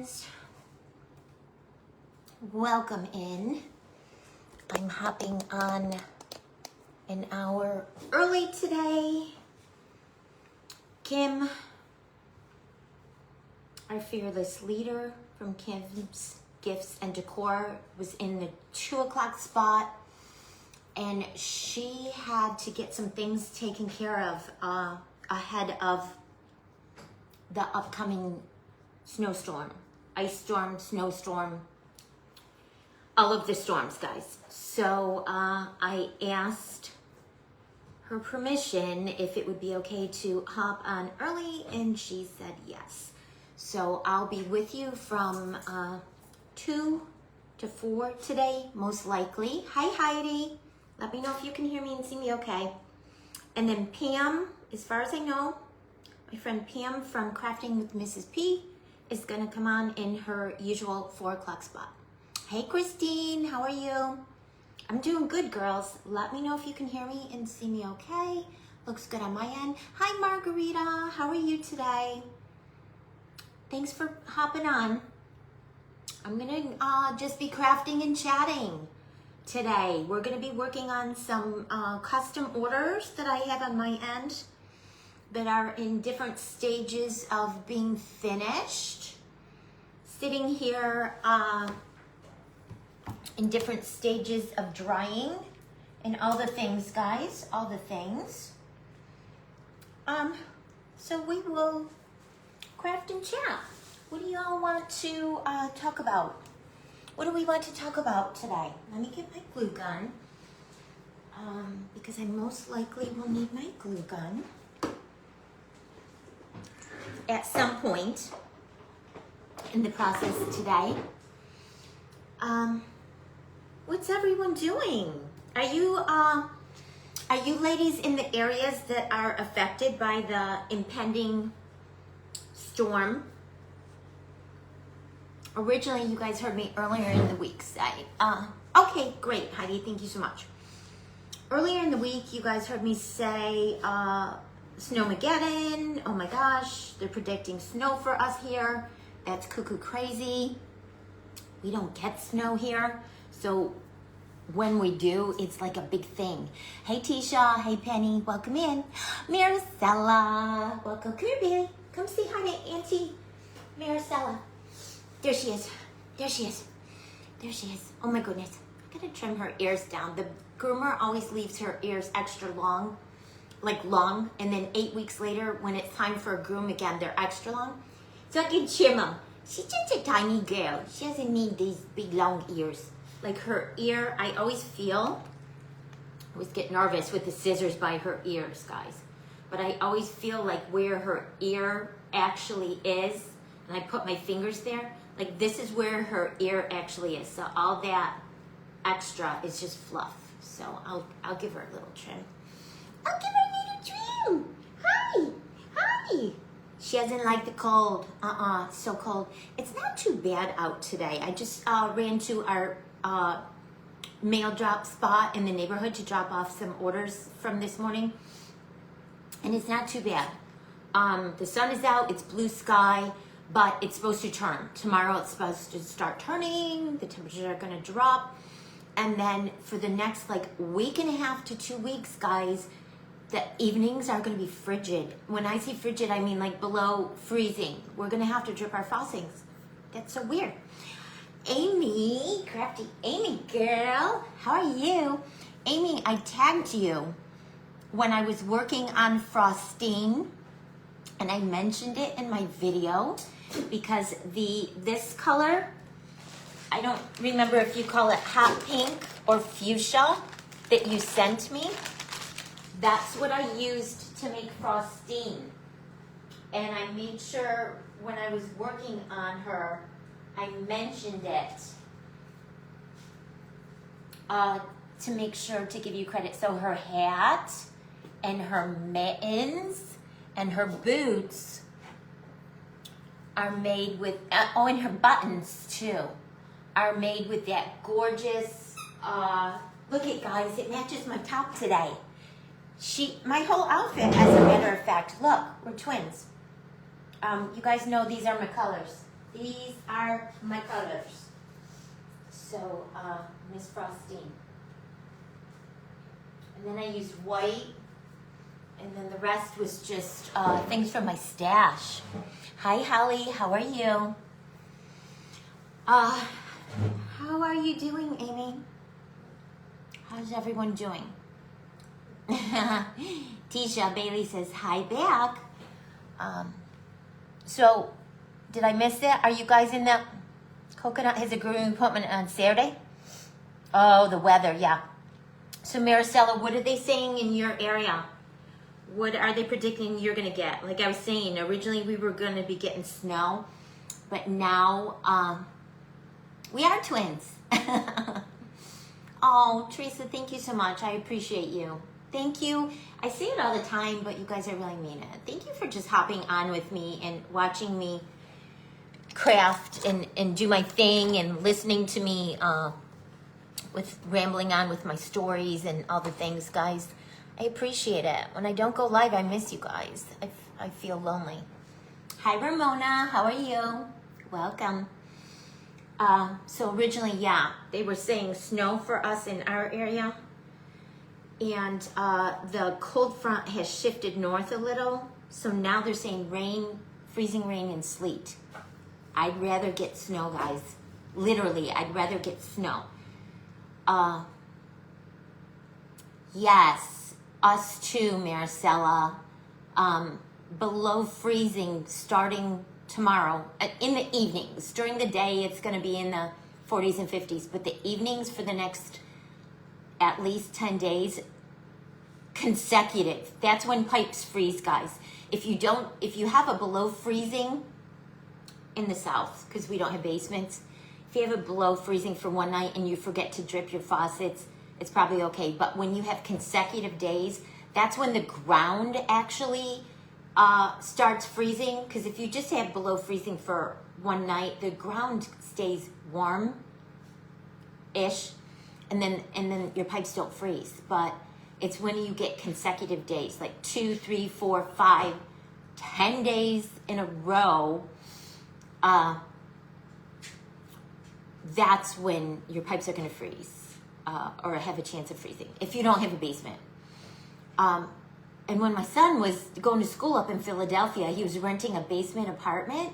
friends, welcome in. I'm hopping on an hour early today. Kim, our fearless leader from Kim's Gifts and Decor, was in the 2 o'clock spot, and she had to get some things taken care of ahead of the upcoming snowstorm, ice storm, snowstorm, all of the storms, guys. So I asked her permission if it would be okay to hop on early, and she said yes. So I'll be with you from 2 to 4 today, most likely. Hi, Heidi. Let me know if you can hear me and see me okay. And then Pam, as far as I know, my friend Pam from Crafting with Mrs. P is gonna come on in her usual 4 o'clock spot. Hey, Christine, how are you? I'm doing good, girls. Let me know if you can hear me and see me okay. Looks good on my end. Hi, Margarita, how are you today? Thanks for hopping on. I'm gonna just be crafting and chatting today. We're gonna be working on some custom orders that I have on my end that are in different stages of being finished. Sitting here in different stages of drying and all the things, guys, all the things. So we will craft and chat. What do y'all want to talk about? What do we want to talk about today? Let me get my glue gun because I most likely will need my glue gun at some point in the process today. What's everyone doing? Are you ladies in the areas that are affected by the impending storm? Originally, you guys heard me earlier in the week say, okay, great, Heidi, thank you so much. Earlier in the week, you guys heard me say, Snowmageddon, oh my gosh, they're predicting snow for us here. That's cuckoo crazy. We don't get snow here, so when we do, it's like a big thing. Hey Tisha, hey Penny, welcome in. Maricela, welcome. Come here, baby. Come say hi to Auntie Maricela. There she is. There she is. There she is. Oh my goodness. I gotta trim her ears down. The groomer always leaves her ears extra long, and then 8 weeks later, when it's time for a groom again, they're extra long. So I can trim them. She's just a tiny girl. She doesn't need these big long ears. Like her ear, I always get nervous with the scissors by her ears, guys. But I always feel like where her ear actually is, and I put my fingers there, like this is where her ear actually is. So all that extra is just fluff. So I'll give her a little trim. I'll give her a little trim. Hi, hi. She doesn't like the cold. It's so cold. It's not too bad out today. I just ran to our mail drop spot in the neighborhood to drop off some orders from this morning. And it's not too bad. The sun is out, it's blue sky, but it's supposed to turn. Tomorrow it's supposed to start turning, the temperatures are gonna drop. And then for the next week and a half to 2 weeks, guys, the evenings are gonna be frigid. When I say frigid, I mean below freezing. We're gonna have to drip our faucets. That's so weird. Amy, crafty Amy girl, how are you? Amy, I tagged you when I was working on frosting, and I mentioned it in my video because this color, I don't remember if you call it hot pink or fuchsia that you sent me. That's what I used to make frosting. And I made sure when I was working on her, I mentioned it to make sure to give you credit. So her hat and her mittens and her boots are made with, and her buttons too, are made with that gorgeous, look at guys, it matches my top today. My whole outfit, as a matter of fact, look, we're twins. You guys know these are my colors. These are my colors. So, Miss Frostine. And then I used white. And then the rest was just things from my stash. Hi, Holly. How are you? How are you doing, Amy? How's everyone doing? Tisha Bailey says, hi back. So, did I miss it? Are you guys in the Coconut has a grooming appointment on Saturday? Oh, the weather, yeah. So, Maricela, what are they saying in your area? What are they predicting you're going to get? Like I was saying, originally we were going to be getting snow, but now we are twins. Oh, Teresa, thank you so much. I appreciate you. Thank you. I say it all the time, but you guys, I really mean it. Thank you for just hopping on with me and watching me craft and do my thing and listening to me with rambling on with my stories and all the things, guys. I appreciate it. When I don't go live, I miss you guys. I feel lonely. Hi, Ramona. How are you? Welcome. So originally, yeah, they were saying snow for us in our area. And the cold front has shifted north a little. So now they're saying rain, freezing rain and sleet. I'd rather get snow, guys. Literally, I'd rather get snow. Yes, us too, Maricela. Below freezing starting tomorrow in the evenings. During the day, it's going to be in the 40s and 50s. But the evenings for the next at least 10 days, consecutive. That's when pipes freeze, guys. If you have a below freezing in the south, because we don't have basements, if you have a below freezing for one night and you forget to drip your faucets, it's probably okay. But when you have consecutive days, that's when the ground actually starts freezing. Because if you just have below freezing for one night, the ground stays warm-ish, and then your pipes don't freeze. But it's when you get consecutive days, like 2, 3, 4, 5, 10 days in a row, that's when your pipes are going to freeze or have a chance of freezing if you don't have a basement. And when my son was going to school up in Philadelphia, he was renting a basement apartment.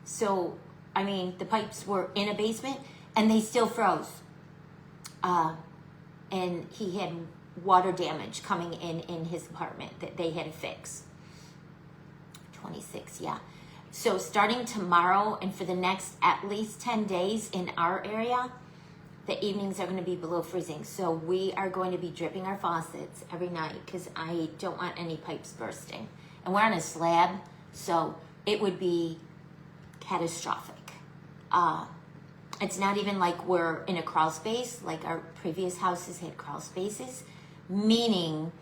So, I mean, the pipes were in a basement and they still froze. And he had water damage coming in his apartment that they had to fix. 26, yeah. So starting tomorrow and for the next at least 10 days in our area, the evenings are going to be below freezing. So we are going to be dripping our faucets every night because I don't want any pipes bursting. And we're on a slab, so it would be catastrophic. It's not even like we're in a crawl space, like our previous houses had crawl spaces, meaning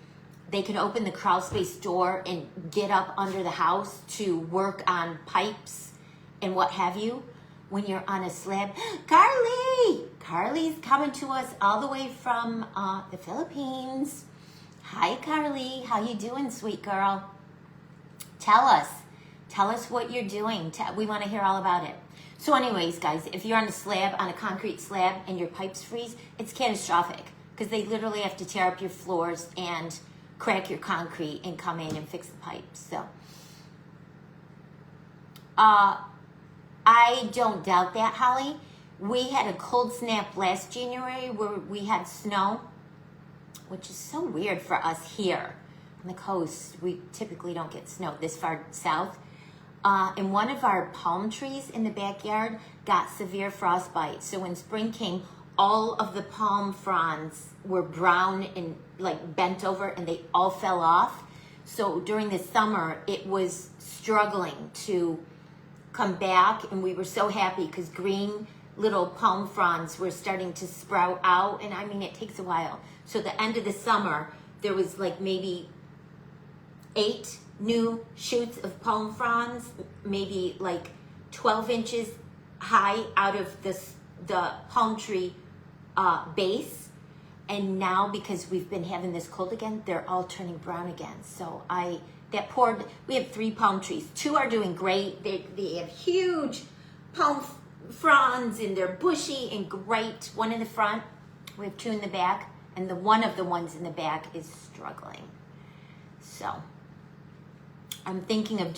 they could open the crawl space door and get up under the house to work on pipes and what have you. When you're on a slab, Carly's coming to us all the way from the Philippines. Hi, Carly. How you doing, sweet girl? Tell us what you're doing. We want to hear all about it. So anyways, guys, if you're on a slab, on a concrete slab, and your pipes freeze, it's catastrophic because they literally have to tear up your floors and crack your concrete and come in and fix the pipes. So, I don't doubt that, Holly. We had a cold snap last January where we had snow, which is so weird for us here on the coast. We typically don't get snow this far south. And one of our palm trees in the backyard got severe frostbite. So when spring came, all of the palm fronds were brown and like bent over and they all fell off. So during the summer, it was struggling to come back, and we were so happy because green little palm fronds were starting to sprout out, and I mean, it takes a while. So the end of the summer, there was like maybe 8 new shoots of palm fronds, maybe like 12 inches high out of the palm tree base. And now, because we've been having this cold again, they're all turning brown again. So we have 3 palm trees. 2 are doing great. They have huge palm fronds, and they're bushy and great. One in the front, we have two in the back, and one of the ones in the back is struggling. So I'm thinking of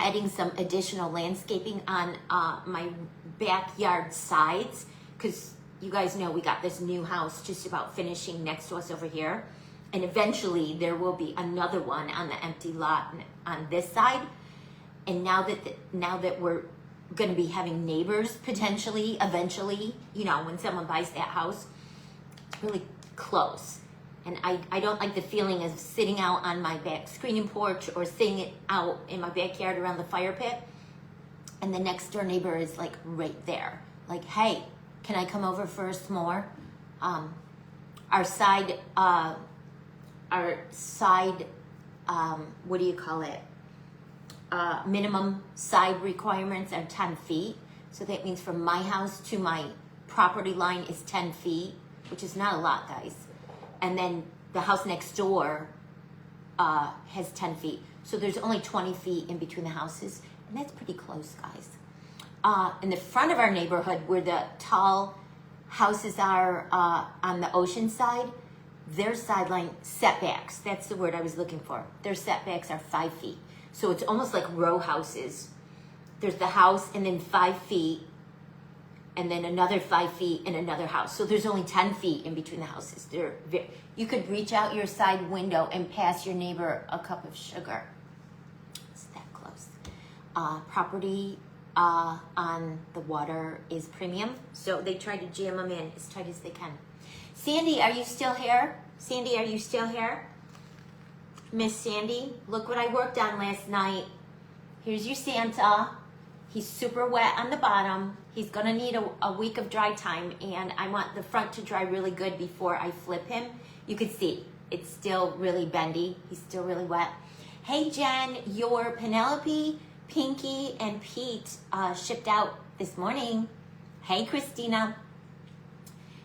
adding some additional landscaping on my backyard sides, because you guys know we got this new house just about finishing next to us over here, and eventually there will be another one on the empty lot on this side. And now that we're going to be having neighbors potentially, eventually, you know, when someone buys that house, it's really close. And I don't like the feeling of sitting out on my back screening porch or sitting it out in my backyard around the fire pit, and the next door neighbor is like right there. Like, hey, can I come over for a s'more? Our side, what do you call it? Minimum side requirements are 10 feet. So that means from my house to my property line is 10 feet, which is not a lot, guys. And then the house next door has 10 feet. So there's only 20 feet in between the houses. And that's pretty close, guys. In the front of our neighborhood, where the tall houses are on the ocean side, their sideline setbacks, that's the word I was looking for. Their setbacks are 5 feet. So it's almost like row houses. There's the house and then 5 feet, and then another 5 feet and another house. So there's only 10 feet in between the houses. You could reach out your side window and pass your neighbor a cup of sugar. It's that close. Property on the water is premium, so they try to jam them in as tight as they can. Sandy, are you still here? Sandy, are you still here? Miss Sandy, look what I worked on last night. Here's your Santa. He's super wet on the bottom. He's gonna need a week of dry time, and I want the front to dry really good before I flip him. You can see it's still really bendy. He's still really wet. Hey Jen, your Penelope, Pinky, and Pete shipped out this morning. Hey Christina.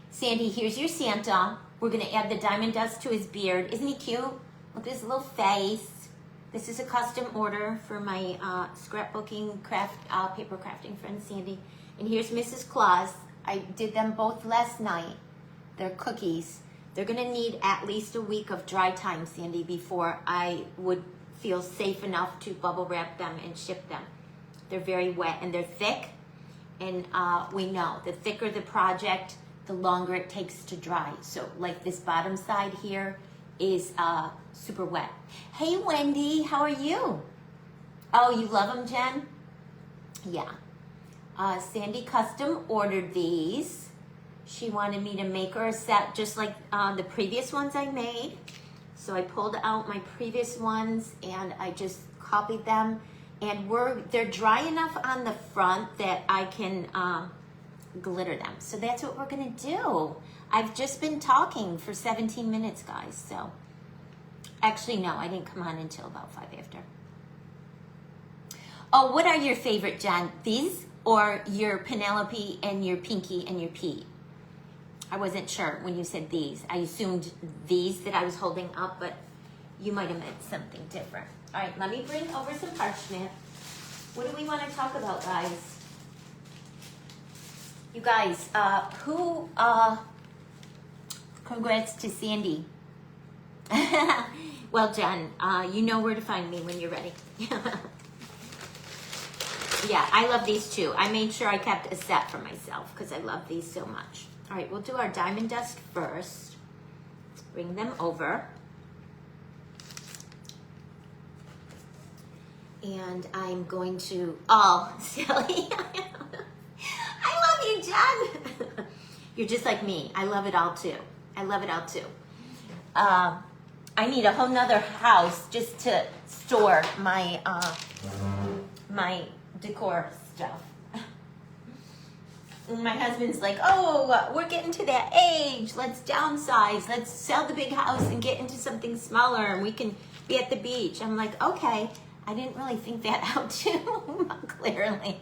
Sandy, here's your Santa. We're gonna add the diamond dust to his beard. Isn't he cute? Look at his little face. This is a custom order for my scrapbooking paper crafting friend Sandy. And here's Mrs. Claus. I did them both last night. They're cookies. They're gonna need at least a week of dry time, Sandy, before I would feel safe enough to bubble wrap them and ship them. They're very wet and they're thick. And we know the thicker the project, the longer it takes to dry. So like this bottom side here is super wet. Hey Wendy, how are you? Oh, you love them, Jen? Yeah. Sandy custom ordered these. She wanted me to make her a set just like the previous ones I made. So I pulled out my previous ones and I just copied them. And they're dry enough on the front that I can glitter them. So that's what we're gonna do. I've just been talking for 17 minutes, guys. So actually, no, I didn't come on until about 5 after. Oh, what are your favorite, Jen? These or your Penelope and your Pinky and your Pete? I wasn't sure when you said these. I assumed these that I was holding up, but you might have meant something different. All right, let me bring over some parchment. What do we want to talk about, guys? You guys, congrats to Sandy. Well, Jen, you know where to find me when you're ready. Yeah, I love these too. I made sure I kept a set for myself because I love these so much. All right, we'll do our diamond dust first. Let's bring them over. And I'm going to, oh, silly. I love you, Jen. You're just like me. I love it all too. I love it all too. I need a whole nother house just to store my my decor stuff. And my husband's like, oh, we're getting to that age. Let's downsize. Let's sell the big house and get into something smaller and we can be at the beach. I'm like, okay. I didn't really think that out too, clearly.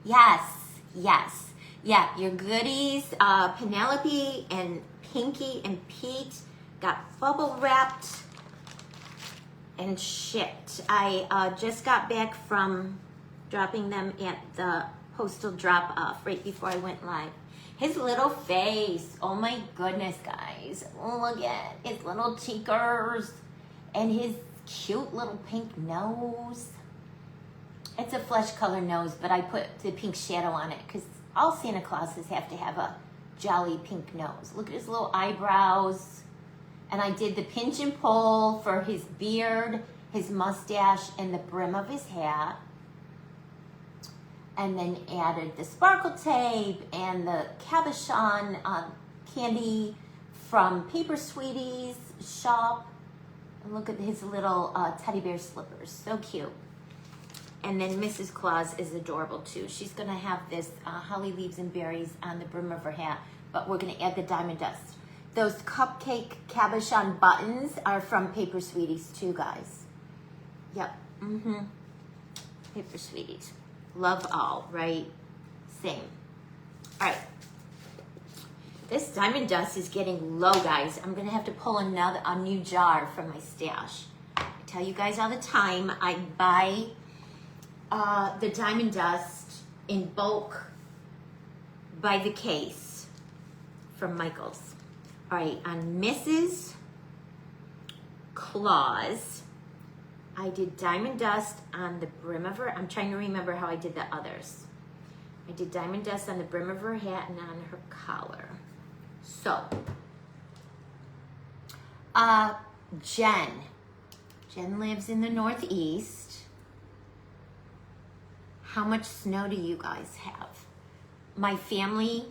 Yes. Yeah, your goodies, Penelope and Pinky and Pete got bubble wrapped. and shipped. I just got back from dropping them at the postal drop-off right before I went live. His little face, oh my goodness, guys. Look at his little cheekers and his cute little pink nose. It's a flesh color nose, but I put the pink shadow on it because all Santa Clauses have to have a jolly pink nose. Look at his little eyebrows. And I did the pinch and pull for his beard, his mustache, and the brim of his hat. And then added the sparkle tape and the cabochon candy from Paper Sweeties shop. And look at his little teddy bear slippers, so cute. And then Mrs. Claus is adorable too. She's gonna have this holly leaves and berries on the brim of her hat, but we're gonna add the diamond dust. Those cupcake cabochon buttons are from Paper Sweeties too, guys. Yep, Paper Sweeties. Love all, right? Same. All right. This diamond dust is getting low, guys. I'm gonna have to pull a new jar from my stash. I tell you guys all the time, I buy the diamond dust in bulk by the case from Michael's. All right, on Mrs. Claus, I did diamond dust on the brim of her. I'm trying to remember how I did the others. I did diamond dust on the brim of her hat and on her collar. So, Jen lives in the Northeast. How much snow do you guys have? My family,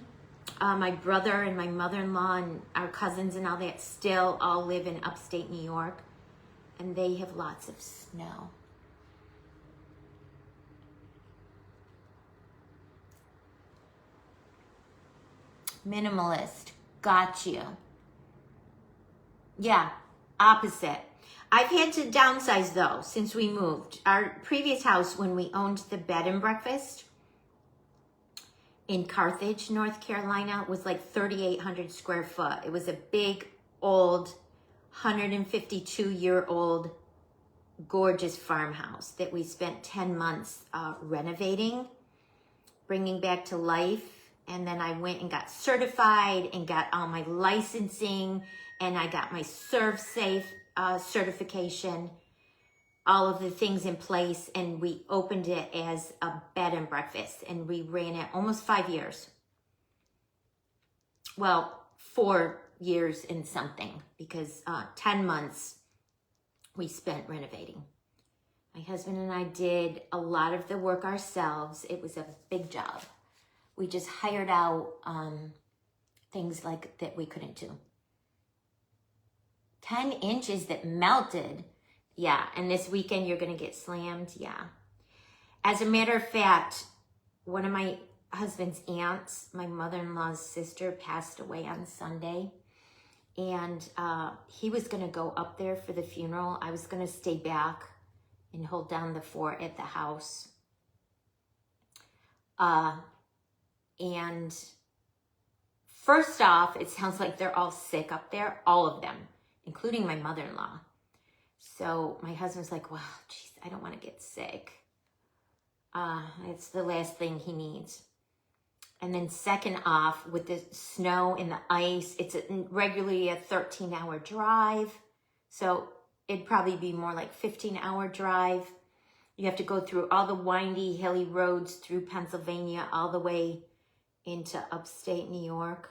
my brother and my mother-in-law and our cousins and all that still all live in upstate New York. And they have lots of snow. Minimalist, got you. Yeah, opposite. I've had to downsize though since we moved. Our previous house, when we owned the bed and breakfast in Carthage, North Carolina, was like 3,800 square foot. It was a big, old, 152-year-old gorgeous farmhouse that we spent 10 months renovating, bringing back to life. And then I went and got certified and got all my licensing, and I got my ServSafe certification, all of the things in place, and we opened it as a bed and breakfast, and we ran it almost 5 years. Well, 4 years and something, because 10 months we spent renovating. My husband and I did a lot of the work ourselves. It was a big job. We just hired out things like that we couldn't do. 10 inches that melted. Yeah, and this weekend you're gonna get slammed. Yeah. As a matter of fact, one of my husband's aunts, my mother-in-law's sister, passed away on Sunday. And he was gonna go up there for the funeral. I was gonna stay back and hold down the fort at the house. And first off, it sounds like they're all sick up there, all of them, including my mother-in-law. So my husband's like, well, geez, I don't want to get sick. It's the last thing he needs. And then second off, with the snow and the ice, it's regularly a 13-hour drive. So it'd probably be more like 15-hour drive. You have to go through all the windy, hilly roads through Pennsylvania, all the way into upstate New York.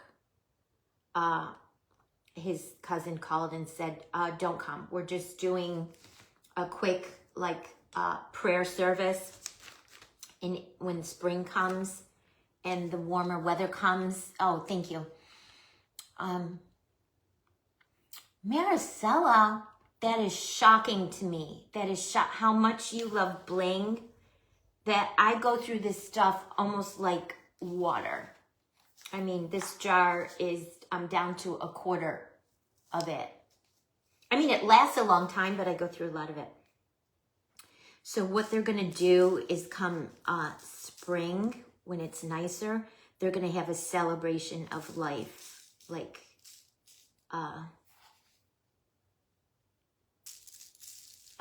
His cousin called and said, don't come. We're just doing a quick prayer service when spring comes and the warmer weather comes. Oh, thank you. Maricela, that is shocking to me. That is how much you love bling, that I go through this stuff almost like water. I mean, this jar is, I'm down to a quarter of it. I mean, it lasts a long time, but I go through a lot of it. So what they're gonna do is come spring, when it's nicer, they're gonna have a celebration of life, like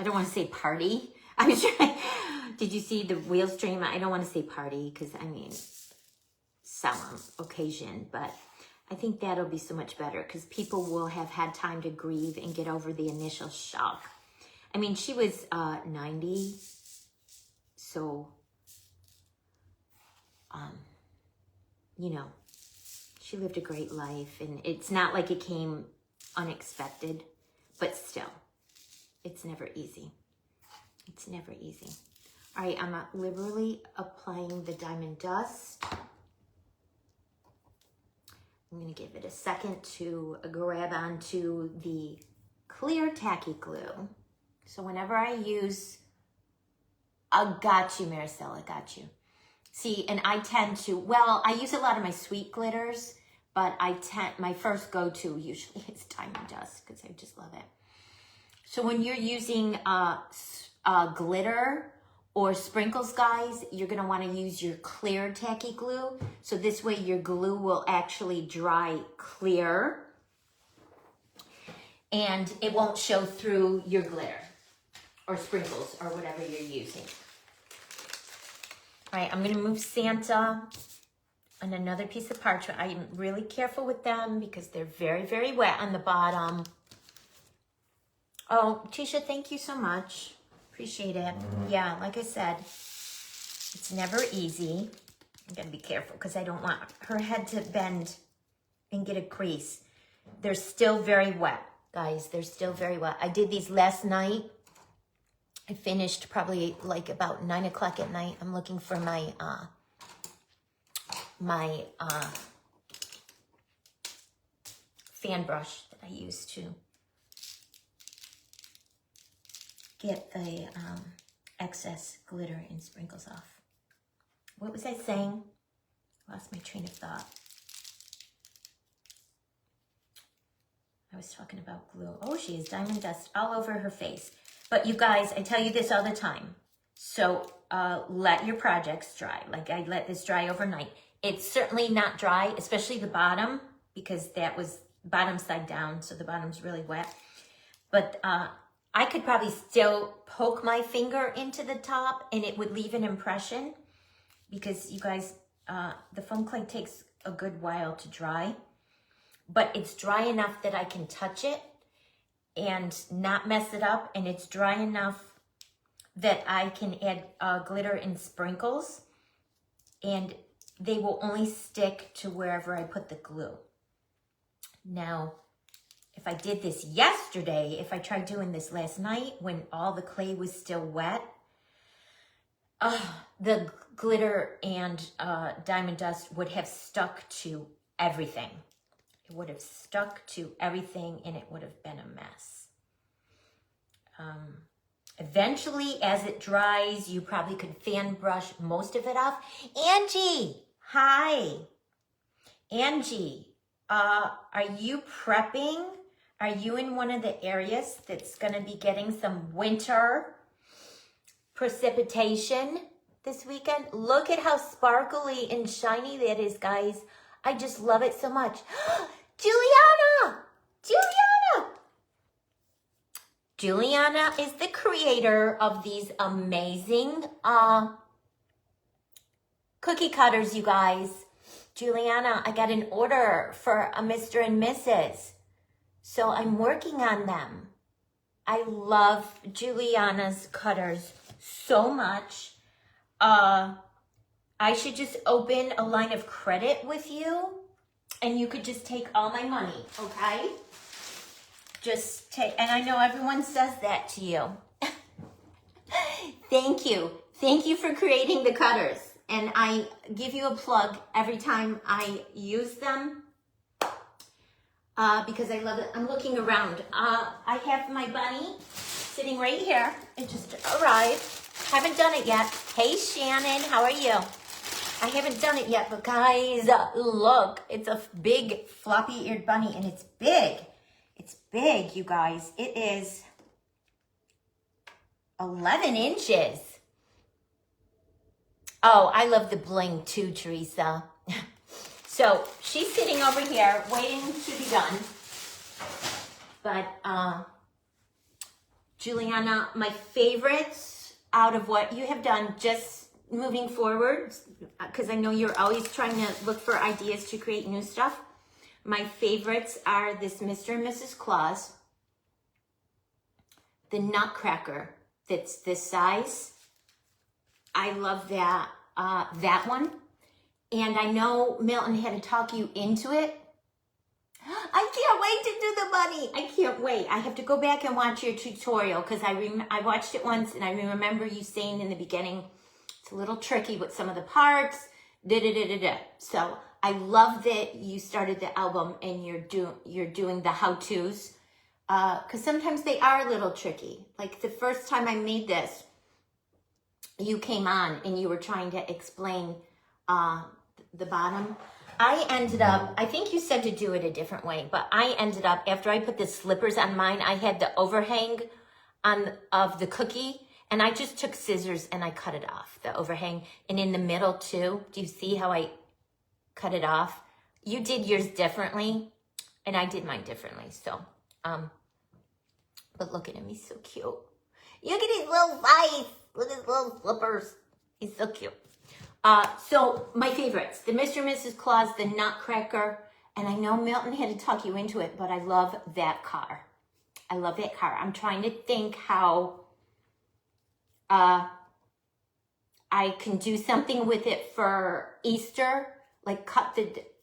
I don't want to say party. I was trying, did you see the wheels stream? I don't want to say party because I mean, solemn occasion, but I think that'll be so much better because people will have had time to grieve and get over the initial shock. I mean, she was 90, so, you know, she lived a great life, and it's not like it came unexpected, but still, it's never easy. It's never easy. All right, I'm liberally applying the diamond dust. I'm going to give it a second to grab onto the clear tacky glue. So whenever I use, I got you, Maricela, got you. See, and I tend to, well, I use a lot of my sweet glitters, but my first go-to usually is diamond dust because I just love it. So when you're using glitter or sprinkles, guys, you're going to want to use your clear tacky glue. So this way your glue will actually dry clear and it won't show through your glitter or sprinkles or whatever you're using. All right, I'm going to move Santa on another piece of parchment. I'm really careful with them because they're very, very wet on the bottom. Oh, Tisha, thank you so much. Appreciate it. Yeah, like I said, it's never easy. I'm going to be careful because I don't want her head to bend and get a crease. They're still very wet, guys. They're still very wet. I did these last night. I finished probably like about 9 o'clock at night. I'm looking for my fan brush that I use to get the excess glitter and sprinkles off. What was I saying? Lost my train of thought. I was talking about glue. Oh, she has diamond dust all over her face. But you guys, I tell you this all the time. So let your projects dry. Like I let this dry overnight. It's certainly not dry, especially the bottom, because that was bottom side down. So the bottom's really wet. But I could probably still poke my finger into the top and it would leave an impression because you guys, the foam clay takes a good while to dry, but it's dry enough that I can touch it and not mess it up. And it's dry enough that I can add glitter and sprinkles and they will only stick to wherever I put the glue. Now, if I did this yesterday, if I tried doing this last night when all the clay was still wet, the glitter and diamond dust would have stuck to everything. It would have stuck to everything and it would have been a mess. Eventually, as it dries, you probably could fan brush most of it off. Angie, hi. Angie, are you prepping? Are you in one of the areas that's going to be getting some winter precipitation this weekend? Look at how sparkly and shiny that is, guys. I just love it so much. Juliana! Juliana! Juliana is the creator of these amazing cookie cutters, you guys. Juliana, I got an order for a Mr. and Mrs. So I'm working on them. I love Juliana's cutters so much. I should just open a line of credit with you and you could just take all my money, okay? Just take, and I know everyone says that to you. Thank you. Thank you for creating the cutters. And I give you a plug every time I use them because I love it. I'm looking around. I have my bunny sitting right here. It just arrived. Haven't done it yet. Hey, Shannon, how are you? I haven't done it yet, but guys, look. It's a big floppy-eared bunny, and it's big. It's big, you guys. It is 11 inches. Oh, I love the bling too, Teresa. So she's sitting over here waiting to be done. But Juliana, my favorites out of what you have done, just moving forward, because I know you're always trying to look for ideas to create new stuff. My favorites are this Mr. and Mrs. Claus, the Nutcracker that's this size. I love that, that one. And I know Milton had to talk you into it. I can't wait to do the bunny. I can't wait. I have to go back and watch your tutorial because I watched it once and I remember you saying in the beginning, it's a little tricky with some of the parts, da-da-da-da-da. So I love that you started the album and you're doing the how-tos because sometimes they are a little tricky. Like the first time I made this, you came on and you were trying to explain the bottom. I ended up, I think you said to do it a different way, but I ended up, after I put the slippers on mine, I had the overhang of the cookie, and I just took scissors and I cut it off, the overhang. And in the middle too, do you see how I cut it off? You did yours differently, and I did mine differently, so, but look at him, he's so cute. Look at his little face, look at his little slippers. He's so cute. So my favorites, the Mr. and Mrs. Claus, the Nutcracker, and I know Milton had to talk you into it, but I love that car. I love that car. I'm trying to think how I can do something with it for Easter, like cut it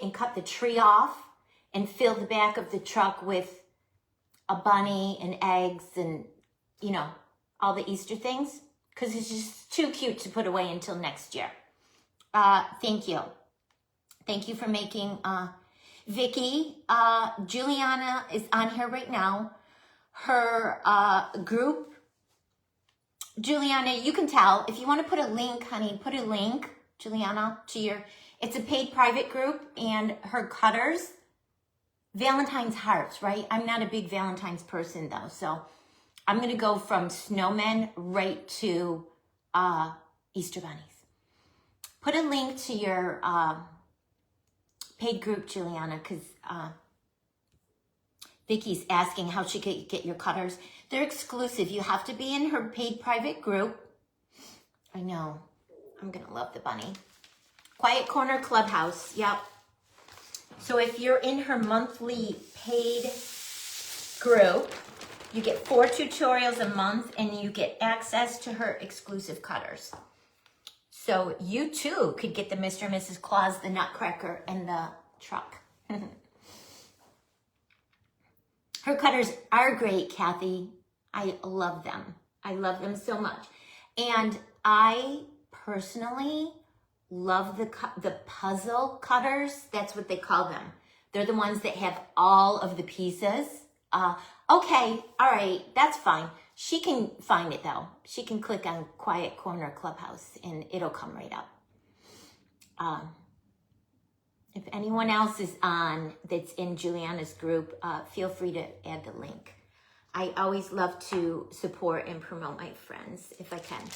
and cut the tree off and fill the back of the truck with a bunny and eggs and, you know, all the Easter things. Because it's just too cute to put away until next year. Thank you. Thank you for making Vicky. Juliana is on here right now. Her group. Juliana, you can tell. If you want to put a link, honey, put a link, Juliana, to your... It's a paid private group, and her cutters, Valentine's hearts, right? I'm not a big Valentine's person, though, so... I'm going to go from snowmen right to Easter bunnies. Put a link to your paid group, Juliana, because Vicky's asking how she could get your cutters. They're exclusive. You have to be in her paid private group. I know. I'm going to love the bunny. Quiet Corner Clubhouse. Yep. So if you're in her monthly paid group, you get 4 tutorials a month and you get access to her exclusive cutters. So you too could get the Mr. and Mrs. Claus, the Nutcracker, and the truck. Her cutters are great, Kathy. I love them. I love them so much. And I personally love the puzzle cutters. That's what they call them. They're the ones that have all of the pieces. Okay, all right, that's fine. She can find it though. She can click on Quiet Corner Clubhouse and it'll come right up. If anyone else is on that's in Juliana's group, feel free to add the link. I always love to support and promote my friends if I can. I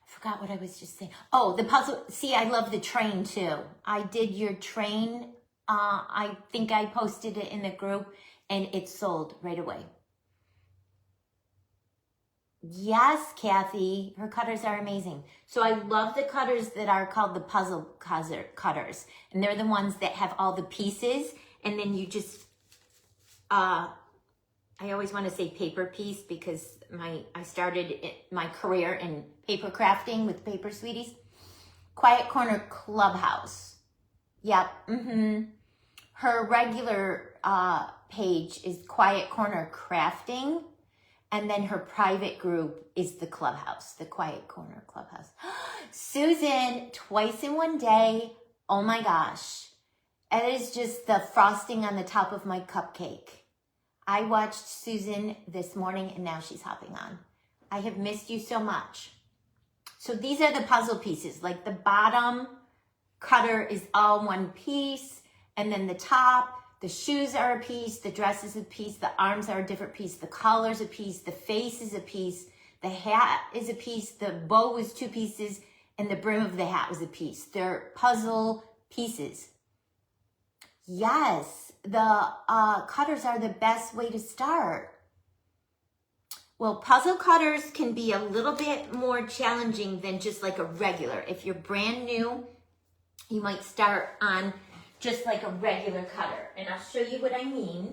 forgot what I was just saying. Oh, the puzzle. See, I love the train too. I did your train. I think I posted it in the group and it sold right away. Yes, Kathy, her cutters are amazing. So I love the cutters that are called the puzzle cutters. And they're the ones that have all the pieces. And then you just, I always want to say paper piece because I started my career in paper crafting with Paper Sweeties. Quiet Corner Clubhouse. Yep. Her regular page is Quiet Corner Crafting. And then her private group is the Clubhouse, the Quiet Corner Clubhouse. Susan, twice in one day. Oh my gosh. It is just the frosting on the top of my cupcake. I watched Susan this morning and now she's hopping on. I have missed you so much. So these are the puzzle pieces. Like the bottom cutter is all one piece. And then the top, the shoes are a piece, the dress is a piece, the arms are a different piece, the collar's a piece, the face is a piece, the hat is a piece, the bow is 2 pieces, and the brim of the hat was a piece. They're puzzle pieces. Yes, the cutters are the best way to start. Well, puzzle cutters can be a little bit more challenging than just like a regular. If you're brand new, you might start on just like a regular cutter. And I'll show you what I mean.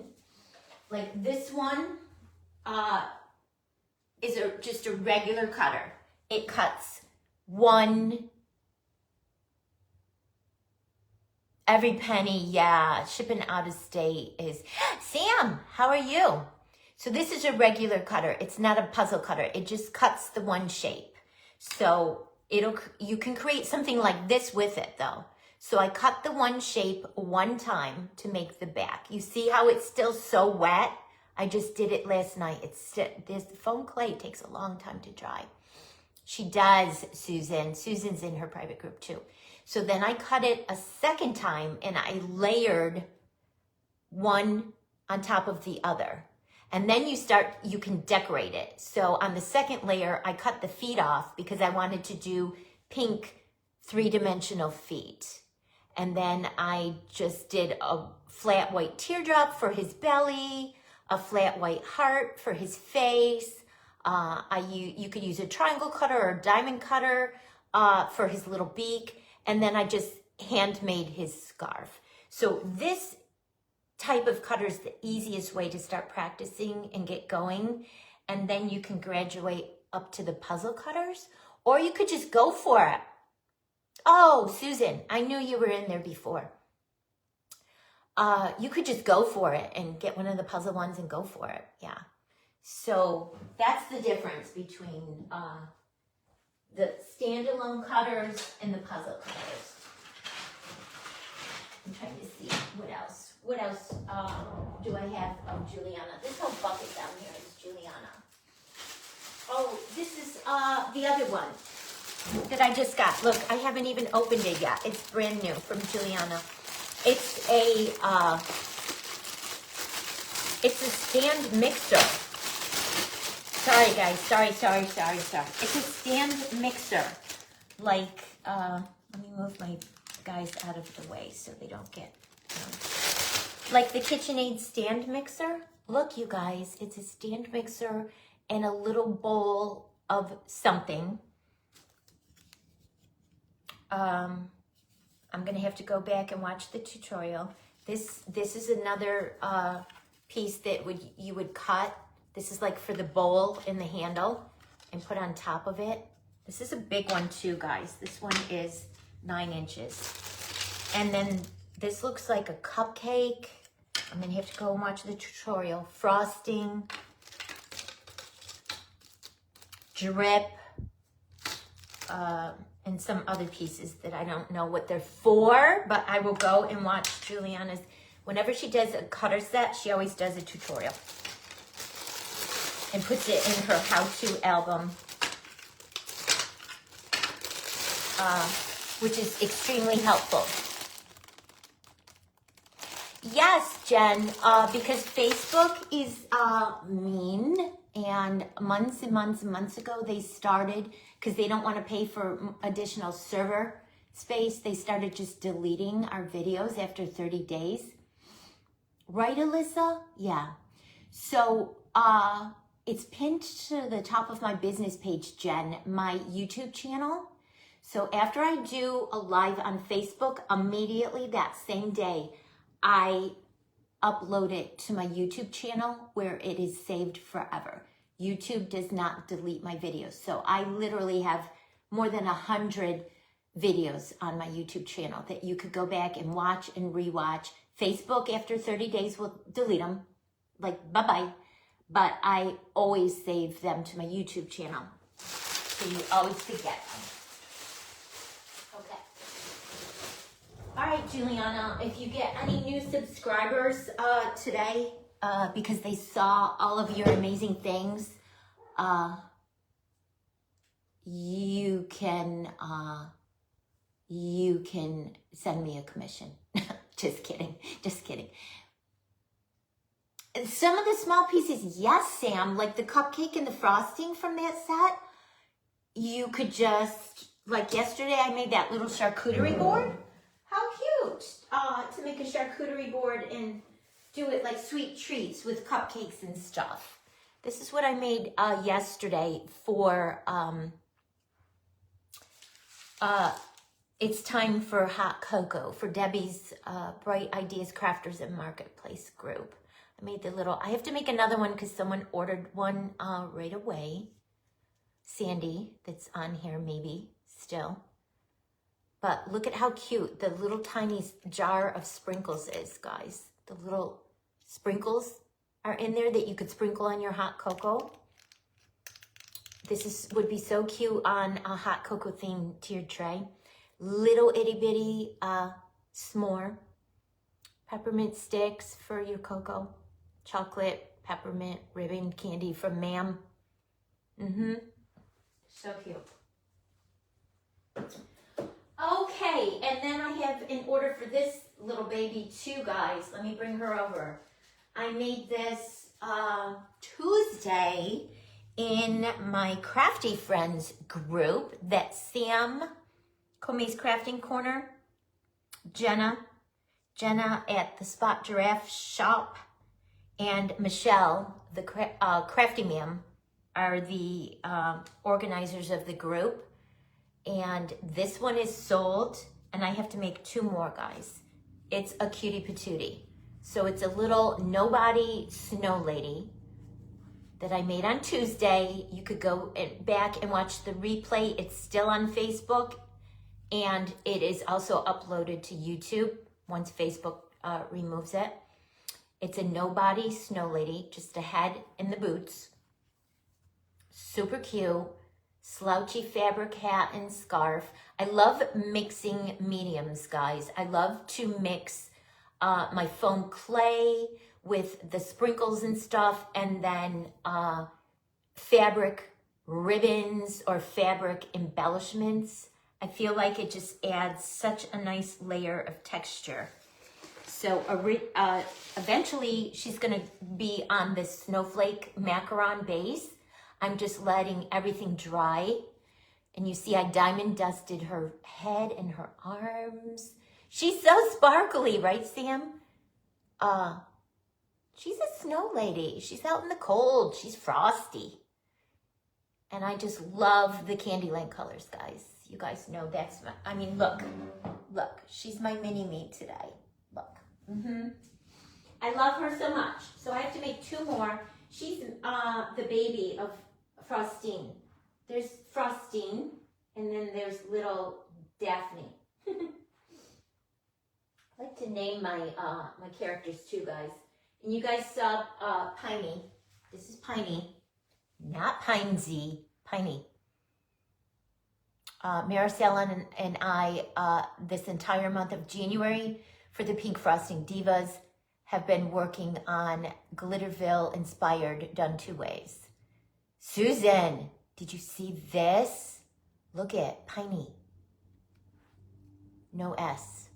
Like this one is just a regular cutter. It cuts every penny. Yeah, shipping out of state is, Sam, how are you? So this is a regular cutter. It's not a puzzle cutter. It just cuts the one shape. So you can create something like this with it though. So I cut the one shape one time to make the back. You see how it's still so wet? I just did it last night. This foam clay takes a long time to dry. She does, Susan. Susan's in her private group too. So then I cut it a second time and I layered one on top of the other. And then you can decorate it. So on the second layer, I cut the feet off because I wanted to do pink 3-dimensional feet. And then I just did a flat white teardrop for his belly, a flat white heart for his face. You could use a triangle cutter or a diamond cutter for his little beak. And then I just handmade his scarf. So this type of cutter is the easiest way to start practicing and get going. And then you can graduate up to the puzzle cutters, or you could just go for it. Oh, Susan, I knew you were in there before. You could just go for it and get one of the puzzle ones and go for it. Yeah. So that's the difference between the standalone cutters and the puzzle cutters. I'm trying to see what else. What else do I have of Juliana? This whole bucket down here is Juliana. Oh, this is the other one that I just got. Look, I haven't even opened it yet. It's brand new from Juliana. It's a stand mixer. Sorry guys, sorry. It's a stand mixer. Like, let me move my guys out of the way so they don't get, like the KitchenAid stand mixer. Look, you guys, it's a stand mixer and a little bowl of something. I'm gonna have to go back and watch the tutorial. This is another piece that you would cut. This is like for the bowl and the handle and put on top of it. This is a big one too, guys. This one is 9 inches. And then this looks like a cupcake. I'm gonna have to go and watch the tutorial. Frosting, drip, and some other pieces that I don't know what they're for, but I will go and watch Juliana's. Whenever she does a cutter set, she always does a tutorial and puts it in her how-to album, which is extremely helpful. Yes, Jen, because Facebook is mean, and months and months and months ago they started, because they don't want to pay for additional server space, they started just deleting our videos after 30 days. Right, Alyssa? Yeah. So it's pinned to the top of my business page, Jen, my YouTube channel. So after I do a live on Facebook, immediately that same day, I upload it to my YouTube channel where it is saved forever. YouTube does not delete my videos. So I literally have more than 100 videos on my YouTube channel that you could go back and watch and rewatch. Facebook, after 30 days, will delete them. Like, bye-bye. But I always save them to my YouTube channel. So you always could get them. Okay. All right, Juliana, if you get any new subscribers today, because they saw all of your amazing things, you can send me a commission. Just kidding. Some of the small pieces, yes, Sam, like the cupcake and the frosting from that set, you could just, like yesterday I made that little charcuterie board. How cute to make a charcuterie board and do it like sweet treats with cupcakes and stuff. This is what I made yesterday for, it's time for hot cocoa for Debbie's Bright Ideas Crafters and Marketplace group. I made the little, I have to make another one because someone ordered one right away. Sandy, that's on here maybe still. But look at how cute the little tiny jar of sprinkles is, guys. The little sprinkles are in there that you could sprinkle on your hot cocoa. This would be so cute on a hot cocoa themed tiered tray. Little itty bitty s'more. Peppermint sticks for your cocoa. Chocolate, peppermint, ribbon candy from Ma'am. So cute. Okay, and then I have an order for this little baby too, guys. Let me bring her over. I made this Tuesday in my Crafty Friends group. That's Sam, Comey's Crafting Corner, Jenna at the Spot Giraffe Shop, and Michelle, the Crafty Ma'am, are the organizers of the group. And this one is sold, and I have to make 2 more, guys. It's a cutie patootie. So it's a little nobody snow lady that I made on Tuesday. You could go back and watch the replay. It's still on Facebook, and it is also uploaded to YouTube once Facebook removes it. It's a nobody snow lady, just a head and the boots. Super cute. Slouchy fabric hat and scarf. I love mixing mediums, guys. I love to mix my foam clay with the sprinkles and stuff, and then fabric ribbons or fabric embellishments. I feel like it just adds such a nice layer of texture. So eventually she's gonna be on this snowflake macaron base. I'm just letting everything dry. And you see I diamond dusted her head and her arms. She's so sparkly, right, Sam? She's a snow lady. She's out in the cold. She's frosty. And I just love the Candyland colors, guys. You guys know that's my, I mean, look. She's my mini-me today. Look. I love her so much. So I have to make 2 more. She's the baby of Frostine. There's Frostine, and then there's little Daphne. I like to name my my characters too, guys. And you guys saw Piney. This is Piney, not Pinesy. Piney. Maricela and I, this entire month of January for the Pink Frosting Divas, have been working on Glitterville inspired done 2 ways. Susan, did you see this? Look at Piney. No S.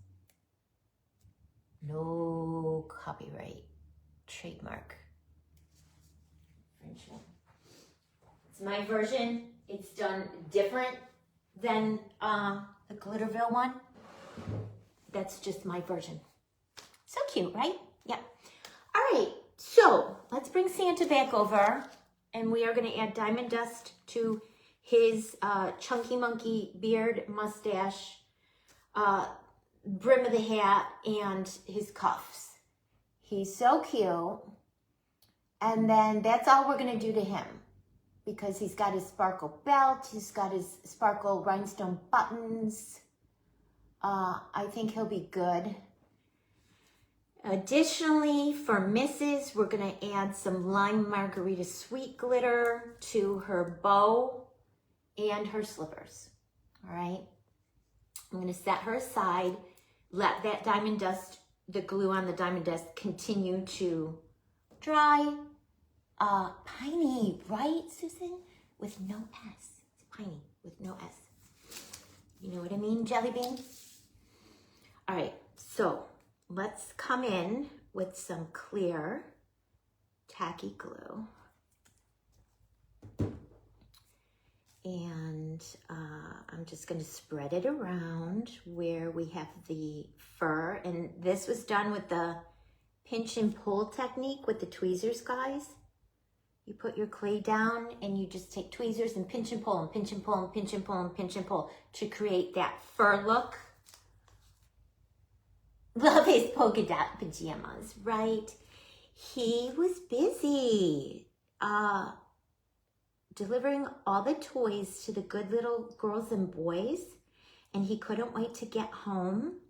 No copyright. Trademark. Infringement. It's my version. It's done different than the Glitterville one. That's just my version. So cute, right? Yeah. All right, so let's bring Santa back over, and we are going to add diamond dust to his chunky monkey beard, mustache, brim of the hat, and his cuffs. He's so cute. And then that's all we're going to do to him, because he's got his sparkle belt, he's got his sparkle rhinestone buttons. I think he'll be good. Additionally, for Mrs., we're going to add some lime margarita sweet glitter to her bow and her slippers. All right. I'm going to set her aside, let that diamond dust, the glue on the diamond dust, continue to dry. Piney, right, Susan? With no S. It's Piney with no S. You know what I mean, Jelly Bean? All right, so let's come in with some clear tacky glue. And I'm just going to spread it around where we have the fur. And this was done with the pinch and pull technique with the tweezers, guys. You put your clay down and you just take tweezers and pinch and pull and pinch and pull and pinch and pull and pinch and pull to create that fur look. Love his polka dot pajamas, right? He was busy delivering all the toys to the good little girls and boys, and he couldn't wait to get home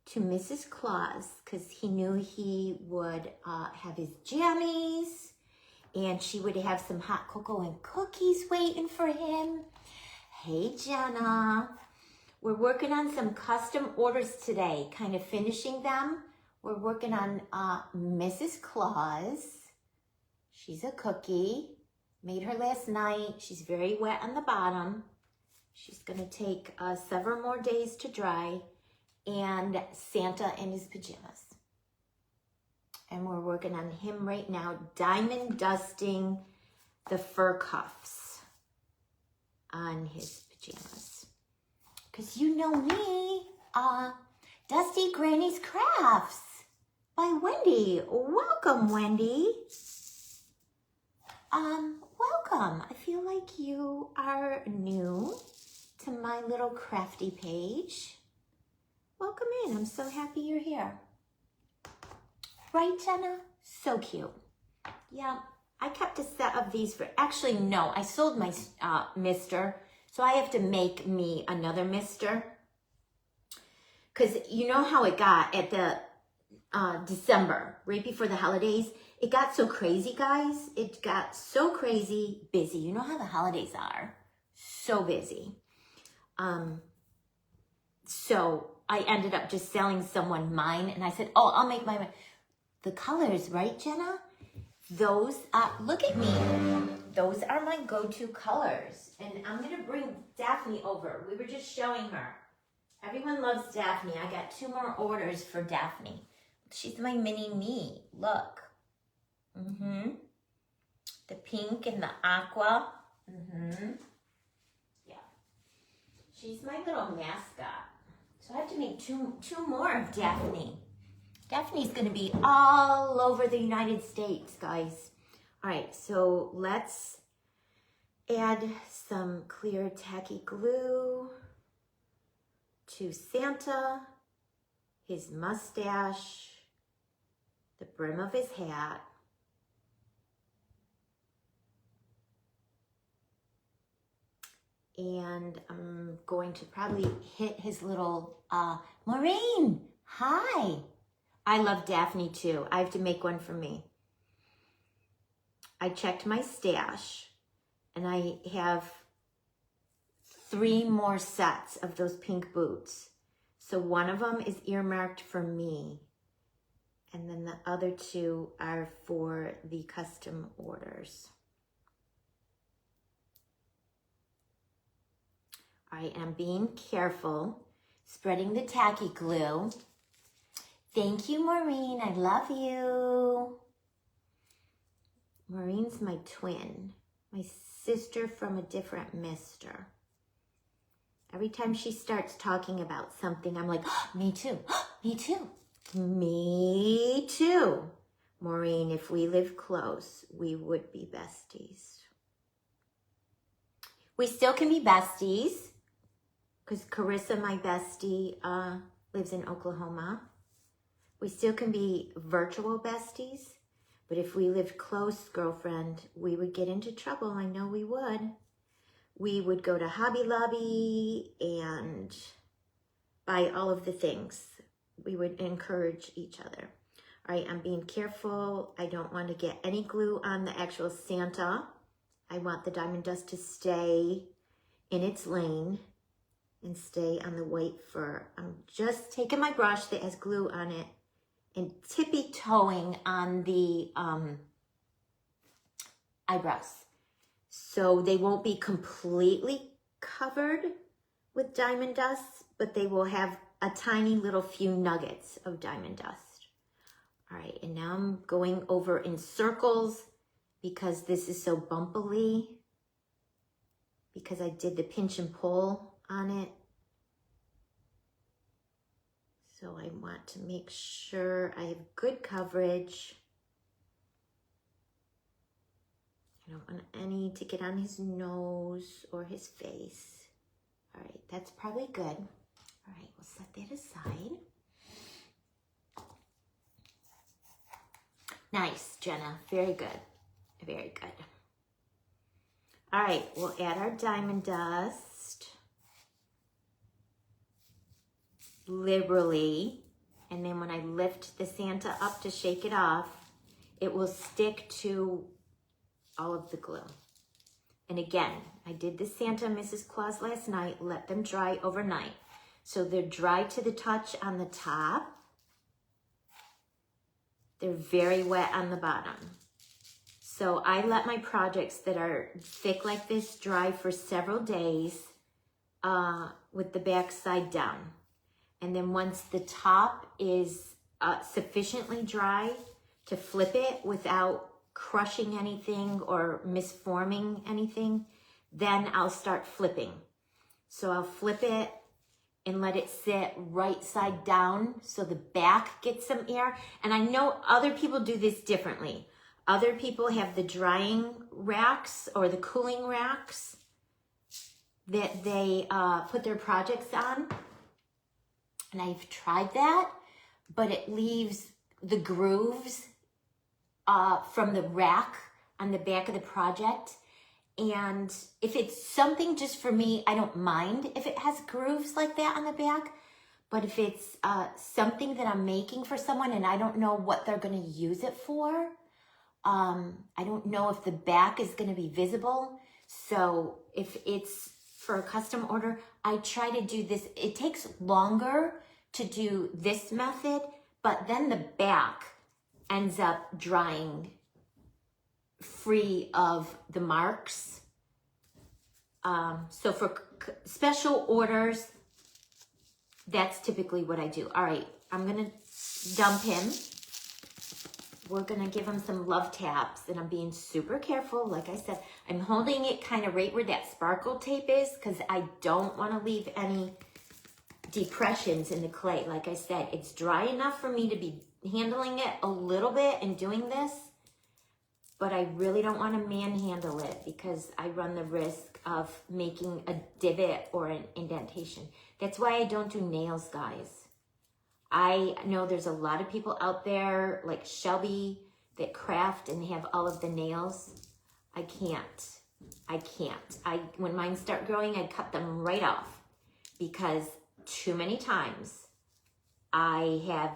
to Mrs. Claus because he knew he would have his jammies and she would have some hot cocoa and cookies waiting for him. Hey, Jenna. We're working on some custom orders today, kind of finishing them. We're working on Mrs. Claus. She's a cookie. Made her last night. She's very wet on the bottom. She's going to take several more days to dry. And Santa in his pajamas. And we're working on him right now, diamond dusting the fur cuffs on his pajamas. Because you know me, Dusty Granny's Crafts by Wendy. Welcome, Wendy. Welcome. I feel like you are new to my little crafty page. Welcome in. I'm so happy you're here. Right, Jenna? So cute. Yeah, I kept a set of these for, actually, no, I sold my mister, so I have to make me another mister. Because you know how it got at the December, right before the holidays? It got so crazy, guys. It got so crazy busy. You know how the holidays are. So busy. So I ended up just selling someone mine, and I said, oh, I'll make my, the colors, right, Jenna? Those, look at me. Those are my go-to colors. And I'm going to bring Daphne over. We were just showing her. Everyone loves Daphne. I got 2 more orders for Daphne. She's my mini me. Look. The pink and the aqua. Yeah. She's my little mascot. So I have to make two more of Daphne. Daphne's going to be all over the United States, guys. All right, so let's add some clear tacky glue to Santa, his mustache, the brim of his hat. And I'm going to probably hit his little, Maureen, hi. I love Daphne too. I have to make one for me. I checked my stash and I have 3 more sets of those pink boots. So one of them is earmarked for me. And then the other 2 are for the custom orders. All right, I'm being careful, spreading the tacky glue. Thank you, Maureen. I love you. Maureen's my twin, my sister from a different mister. Every time she starts talking about something, I'm like, oh, me too, oh, me too, me too. Maureen, if we live close, we would be besties. We still can be besties because Carissa, my bestie, lives in Oklahoma. We still can be virtual besties, but if we lived close, girlfriend, we would get into trouble. I know we would. We would go to Hobby Lobby and buy all of the things. We would encourage each other. All right, I'm being careful. I don't want to get any glue on the actual Santa. I want the diamond dust to stay in its lane and stay on the white fur. I'm just taking my brush that has glue on it and tippy-toeing on the eyebrows. So they won't be completely covered with diamond dust, but they will have a tiny little few nuggets of diamond dust. All right, and now I'm going over in circles because this is so bumpily, because I did the pinch and pull on it. So I want to make sure I have good coverage. I don't want any to get on his nose or his face. All right, that's probably good. All right, we'll set that aside. Nice, Jenna. Very good. Very good. All right, we'll add our diamond dust liberally. And then when I lift the Santa up to shake it off, it will stick to all of the glue. And again, I did the Santa and Mrs. Claus last night, let them dry overnight. So they're dry to the touch on the top. They're very wet on the bottom. So I let my projects that are thick like this dry for several days with the back side down. And then once the top is sufficiently dry to flip it without crushing anything or misforming anything, then I'll start flipping. So I'll flip it and let it sit right side down so the back gets some air. And I know other people do this differently. Other people have the drying racks or the cooling racks that they put their projects on. And I've tried that, but it leaves the grooves from the rack on the back of the project. And if it's something just for me, I don't mind if it has grooves like that on the back. But if it's something that I'm making for someone and I don't know what they're going to use it for, I don't know if the back is going to be visible. So if it's for a custom order, I try to do this. It takes longer to do this method, but then the back ends up drying free of the marks. So for special orders, that's typically what I do. All right, I'm gonna dump him. We're gonna give him some love taps, and I'm being super careful. Like I said, I'm holding it kind of right where that sparkle tape is because I don't want to leave any depressions in the clay. Like I said, it's dry enough for me to be handling it a little bit and doing this, but I really don't want to manhandle it because I run the risk of making a divot or an indentation. That's why I don't do nails, guys. I know there's a lot of people out there like Shelby that craft and have all of the nails. I can't. When mine start growing, I cut them right off because too many times I have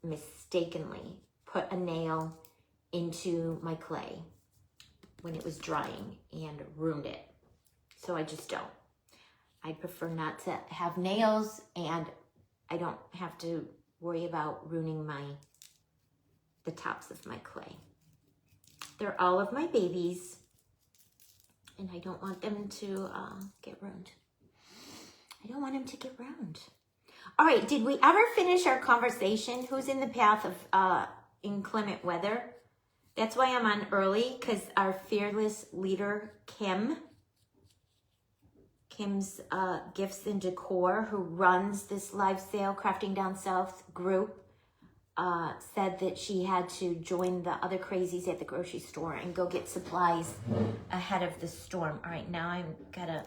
mistakenly put a nail into my clay when it was drying and ruined it. So I just don't. I prefer not to have nails, and I don't have to worry about ruining the tops of my clay. They're all of my babies, and I don't want them to get ruined. I don't want them to get ruined. All right, did we ever finish our conversation? Who's in the path of inclement weather? That's why I'm on early, because our fearless leader, Kim's Gifts and Decor, who runs this live sale, Crafting Down South group, said that she had to join the other crazies at the grocery store and go get supplies ahead of the storm. All right, now I'm gotta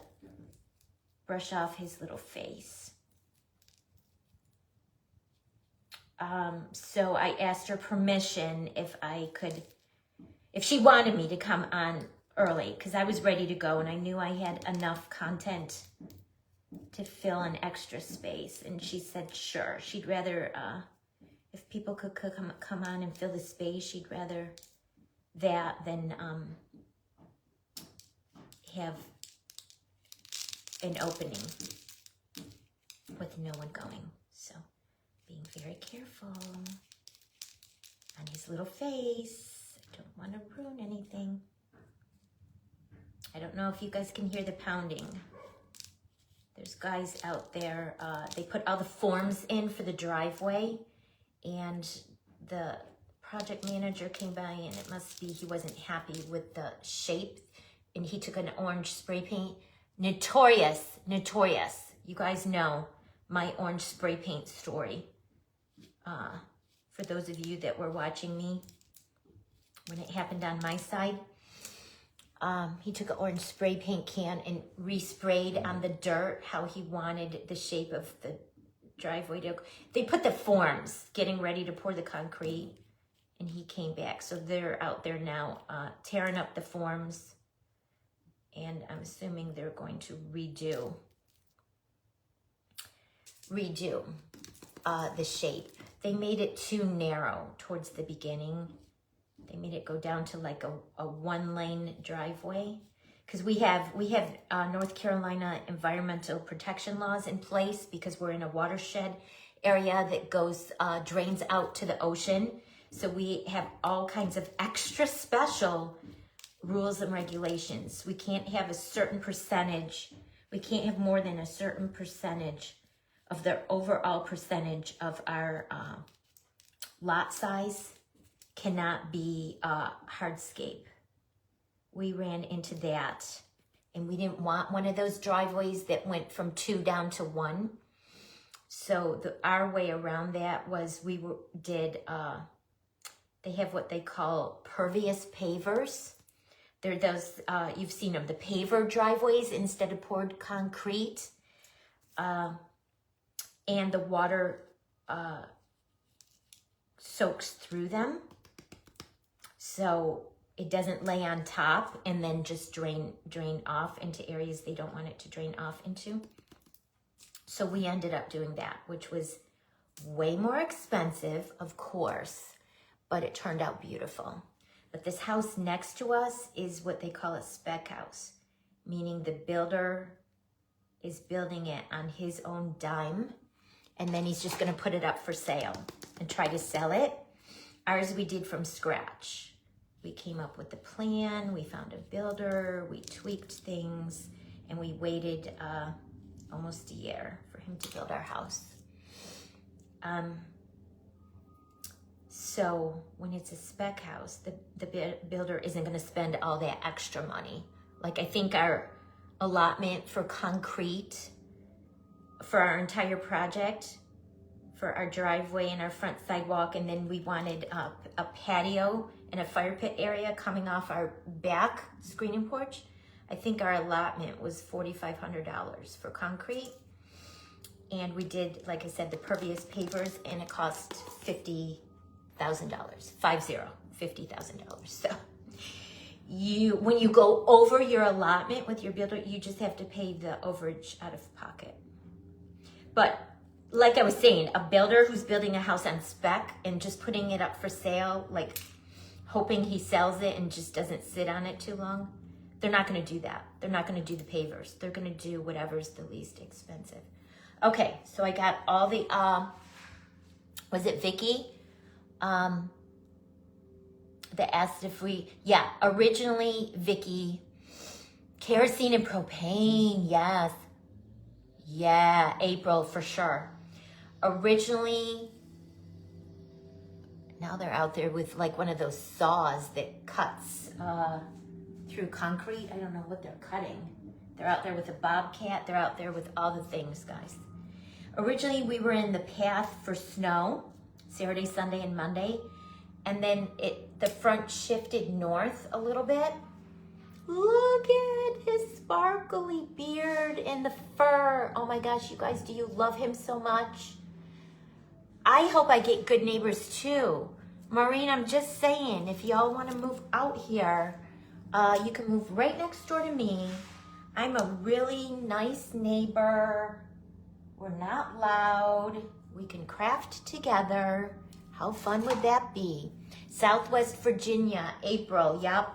brush off his little face. So I asked her permission if she wanted me to come on early, because I was ready to go and I knew I had enough content to fill an extra space. And she said, sure. She'd rather, if people could come on and fill the space, she'd rather that than have an opening with no one going. So being very careful on his little face. I don't want to ruin anything. I don't know if you guys can hear the pounding. There's guys out there, they put all the forms in for the driveway, and the project manager came by, and it must be he wasn't happy with the shape, and he took an orange spray paint. Notorious. You guys know my orange spray paint story. For those of you that were watching me when it happened on my side. He took an orange spray paint can and resprayed on the dirt how he wanted the shape of the driveway to. They put the forms, getting ready to pour the concrete, and he came back. So they're out there now tearing up the forms, and I'm assuming they're going to redo the shape. They made it too narrow towards the beginning. They made it go down to like a one-lane driveway, because we have North Carolina environmental protection laws in place because we're in a watershed area that goes drains out to the ocean. So we have all kinds of extra special rules and regulations. We can't have a certain percentage. We can't have more than a certain percentage of the overall percentage of our lot size cannot be hardscape. We ran into that, and we didn't want one of those driveways that went from 2 down to 1. So our way around that was they have what they call pervious pavers. They're those, you've seen them, the paver driveways instead of poured concrete. And the water soaks through them. So it doesn't lay on top and then just drain off into areas they don't want it to drain off into. So we ended up doing that, which was way more expensive, of course, but it turned out beautiful. But this house next to us is what they call a spec house, meaning the builder is building it on his own dime, and then he's just gonna put it up for sale and try to sell it. Ours we did from scratch. We came up with the plan, we found a builder, we tweaked things, and we waited almost a year for him to build our house. So when it's a spec house, the builder isn't gonna spend all that extra money. Like, I think our allotment for concrete for our entire project, for our driveway and our front sidewalk, and then we wanted a patio and a fire pit area coming off our back screening porch. I think our allotment was $4,500 for concrete. And we did, like I said, the pervious pavers, and it cost $50,000, $50,000. So when you go over your allotment with your builder, you just have to pay the overage out of pocket. But like I was saying, a builder who's building a house on spec and just putting it up for sale, like hoping he sells it and just doesn't sit on it too long, they're not going to do that. They're not going to do the pavers. They're going to do whatever's the least expensive. Okay, so I got all the, was it Vicky? That asked if originally Vicky, kerosene and propane, yes. Yeah, April for sure. Originally, now they're out there with like one of those saws that cuts through concrete. I don't know what they're cutting. They're out there with a bobcat. They're out there with all the things, guys. Originally, we were in the path for snow, Saturday, Sunday, and Monday. And then the front shifted north a little bit. Look at his sparkly beard and the fur. Oh my gosh, you guys, do you love him so much? I hope I get good neighbors too. Maureen, I'm just saying, if y'all want to move out here, you can move right next door to me. I'm a really nice neighbor. We're not loud. We can craft together. How fun would that be? Southwest Virginia, April, yep.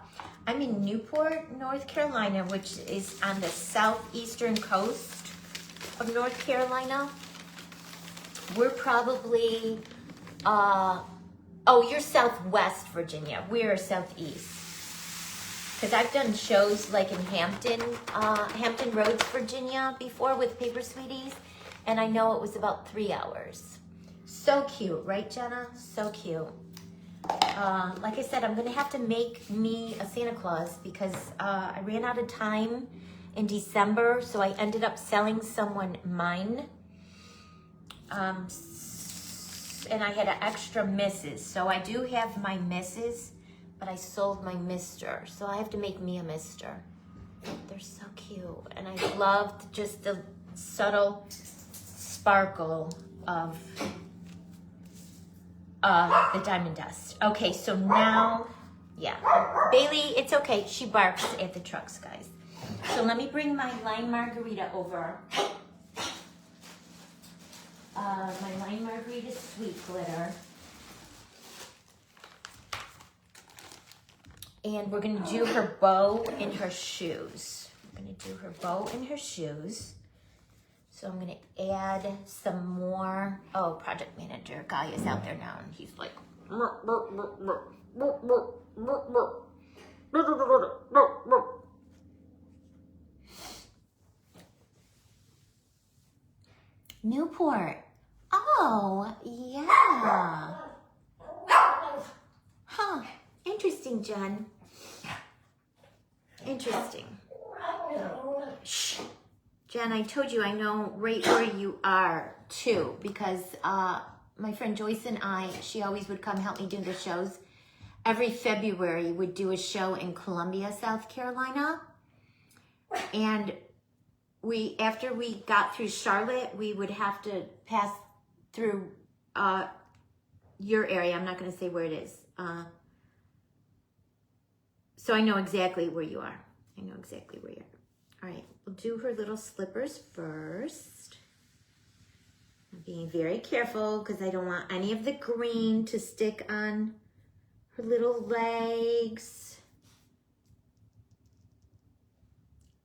I'm in Newport, North Carolina, which is on the southeastern coast of North Carolina. We're probably, you're Southwest Virginia. We're Southeast. Because I've done shows like in Hampton Roads, Virginia before with Paper Sweeties, and I know it was about 3 hours. So cute, right, Jenna? So cute. Like I said, I'm gonna have to make me a Santa Claus because I ran out of time in December, so I ended up selling someone mine. And I had an extra misses. So I do have my misses, but I sold my mister, so I have to make me a mister. They're so cute, and I loved just the subtle sparkle of the diamond dust. Okay, so now, yeah, Bailey, it's okay. She barks at the trucks, guys. So let me bring my lime margarita over. My lime margarita sweet glitter. And we're gonna do her bow and her shoes. We're gonna do her bow and her shoes. So I'm gonna add some more. Oh, project manager guy is out there now and he's like, Newport. Oh, yeah. Huh. Interesting, Jen. Interesting. Shh. Jen, I told you I know right where you are, too, because my friend Joyce and I, she always would come help me do the shows. Every February, would do a show in Columbia, South Carolina. And after we got through Charlotte, we would have to pass through your area. I'm not going to say where it is. So I know exactly where you are. I know exactly where you are. All right, we'll do her little slippers first. I'm being very careful because I don't want any of the green to stick on her little legs.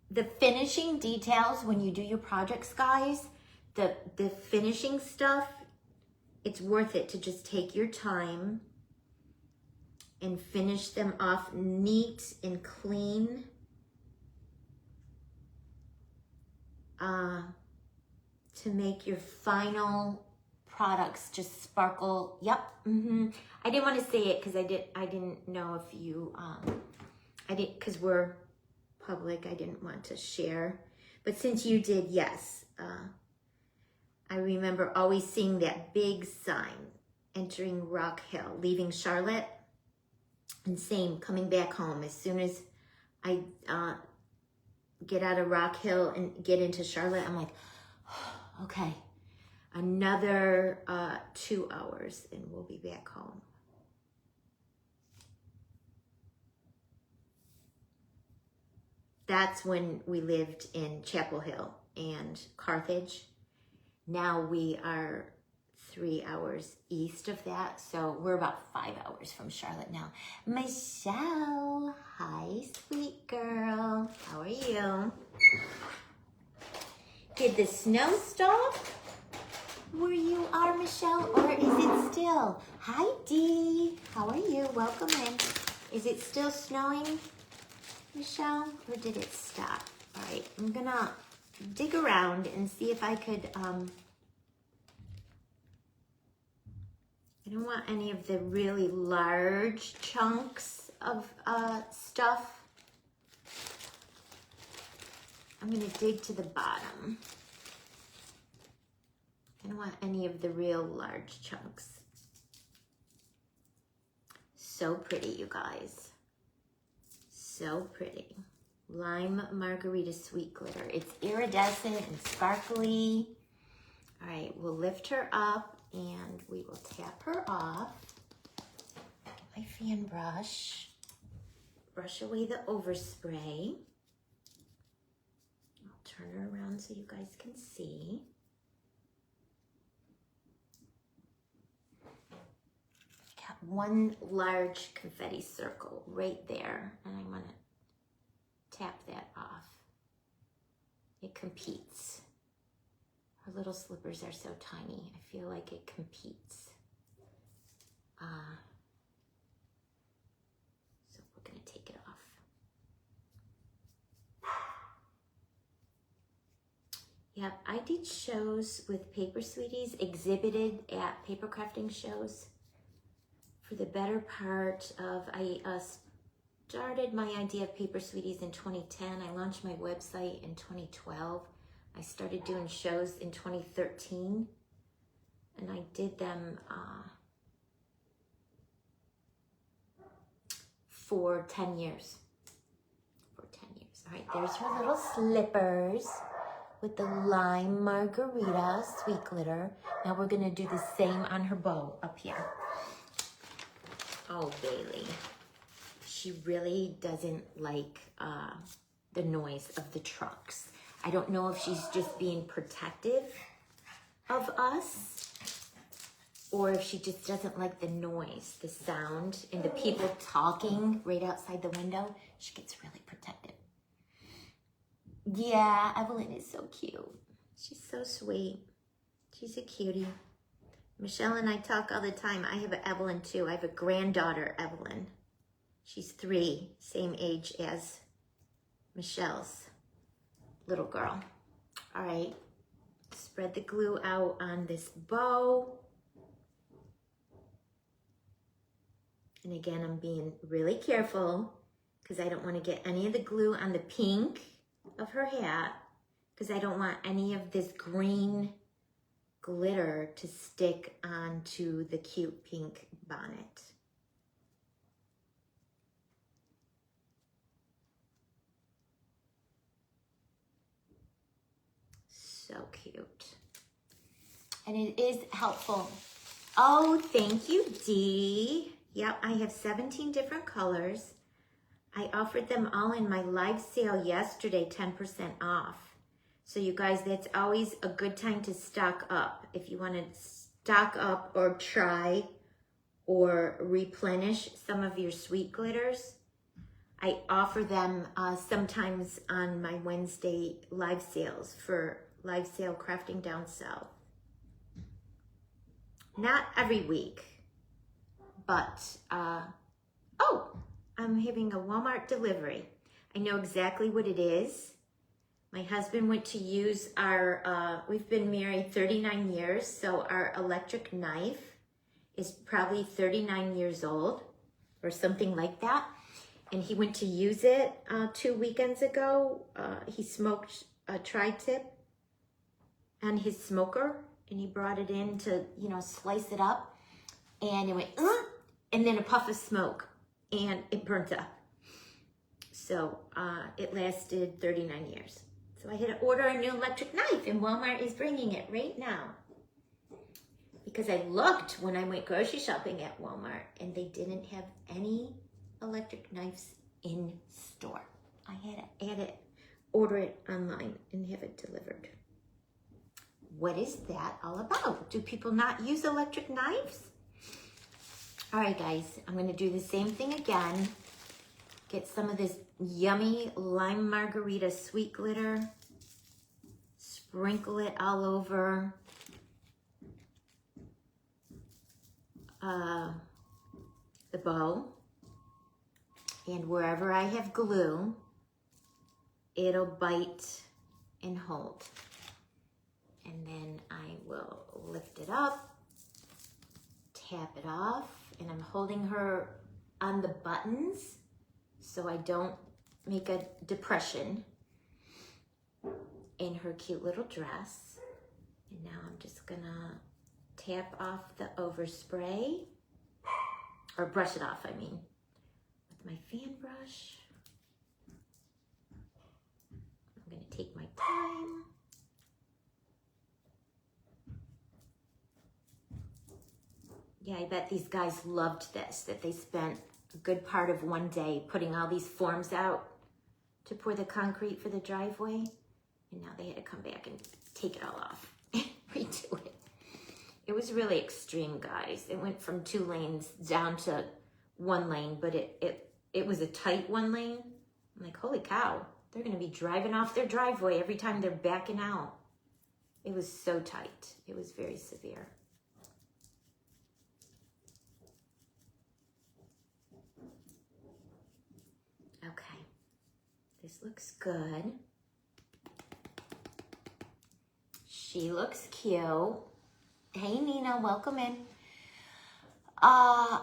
The finishing details when you do your projects, guys, the finishing stuff, it's worth it to just take your time and finish them off neat and clean. To make your final products just sparkle. Yep. I didn't want to say it because I didn't know if you because we're public, I didn't want to share. But since you did, yes. I remember always seeing that big sign entering Rock Hill, leaving Charlotte, and same coming back home. As soon as I get out of Rock Hill and get into Charlotte, I'm like, okay, another 2 hours and we'll be back home. That's when we lived in Chapel Hill and Carthage. Now we are 3 hours east of that, so we're about 5 hours from Charlotte now. Michelle, hi, sweet girl. How are you? Did the snow stop where you are, Michelle, or is it still? Hi, Dee. How are you? Welcome in. Is it still snowing, Michelle, or did it stop? All right, I'm gonna dig around and see if I could, I don't want any of the really large chunks of stuff. I'm gonna dig to the bottom. I don't want any of the real large chunks. So pretty, you guys. So pretty. Lime margarita sweet glitter. It's iridescent and sparkly. All right, we'll lift her up and we will tap her off. Get my fan brush. Brush away the overspray. I'll turn her around so you guys can see. Got one large confetti circle right there, and I'm gonna tap that off. It competes. Her little slippers are so tiny. I feel like it competes. So we're gonna take it off. Yep, I did shows with Paper Sweeties, exhibited at paper crafting shows for the better part of, I started my idea of Paper Sweeties in 2010. I launched my website in 2012. I started doing shows in 2013, and I did them for 10 years. For 10 years. All right, there's her little slippers with the lime margarita sweet glitter. Now we're gonna do the same on her bow up here. Oh, Bailey. She really doesn't like the noise of the trucks. I don't know if she's just being protective of us or if she just doesn't like the noise, the sound, and the people talking right outside the window. She gets really protective. Yeah, Evelyn is so cute. She's so sweet. She's a cutie. Michelle and I talk all the time. I have an Evelyn too. I have a granddaughter, Evelyn. She's 3, same age as Michelle's little girl. All right, spread the glue out on this bow. And again, I'm being really careful because I don't want to get any of the glue on the pink of her hat because I don't want any of this green glitter to stick onto the cute pink bonnet. So cute. And it is helpful. Oh, thank you, Dee. Yep, I have 17 different colors. I offered them all in my live sale yesterday, 10% off. So you guys, that's always a good time to stock up. If you want to stock up or try or replenish some of your sweet glitters, I offer them sometimes on my Wednesday live sales for live sale crafting down south. Not every week, but oh, I'm having a Walmart delivery. I know exactly what it is. My husband went to use our, we've been married 39 years, so our electric knife is probably 39 years old or something like that. And he went to use it 2 weekends ago. He smoked a tri-tip on his smoker and he brought it in to, you know, slice it up and it went, and then a puff of smoke and it burnt up. So it lasted 39 years. So I had to order a new electric knife and Walmart is bringing it right now. Because I looked when I went grocery shopping at Walmart and they didn't have any electric knives in store. I had to order it online and have it delivered. What is that all about? Do people not use electric knives? All right, guys, I'm gonna do the same thing again. Get some of this yummy lime margarita sweet glitter. Sprinkle it all over the bow. And wherever I have glue, it'll bite and hold. And then I will lift it up, tap it off, and I'm holding her on the buttons so I don't make a depression in her cute little dress. And now I'm just gonna tap off the overspray, or brush it off, I mean, with my fan brush. I'm gonna take my time. Yeah, I bet these guys loved this, that they spent a good part of one day putting all these forms out to pour the concrete for the driveway. And now they had to come back and take it all off and redo it. It was really extreme, guys. It went from 2 lanes down to 1 lane, but it was a tight 1 lane. I'm like, holy cow, they're gonna be driving off their driveway every time they're backing out. It was so tight. It was very severe. Okay, this looks good. She looks cute. Hey Nina, welcome in. I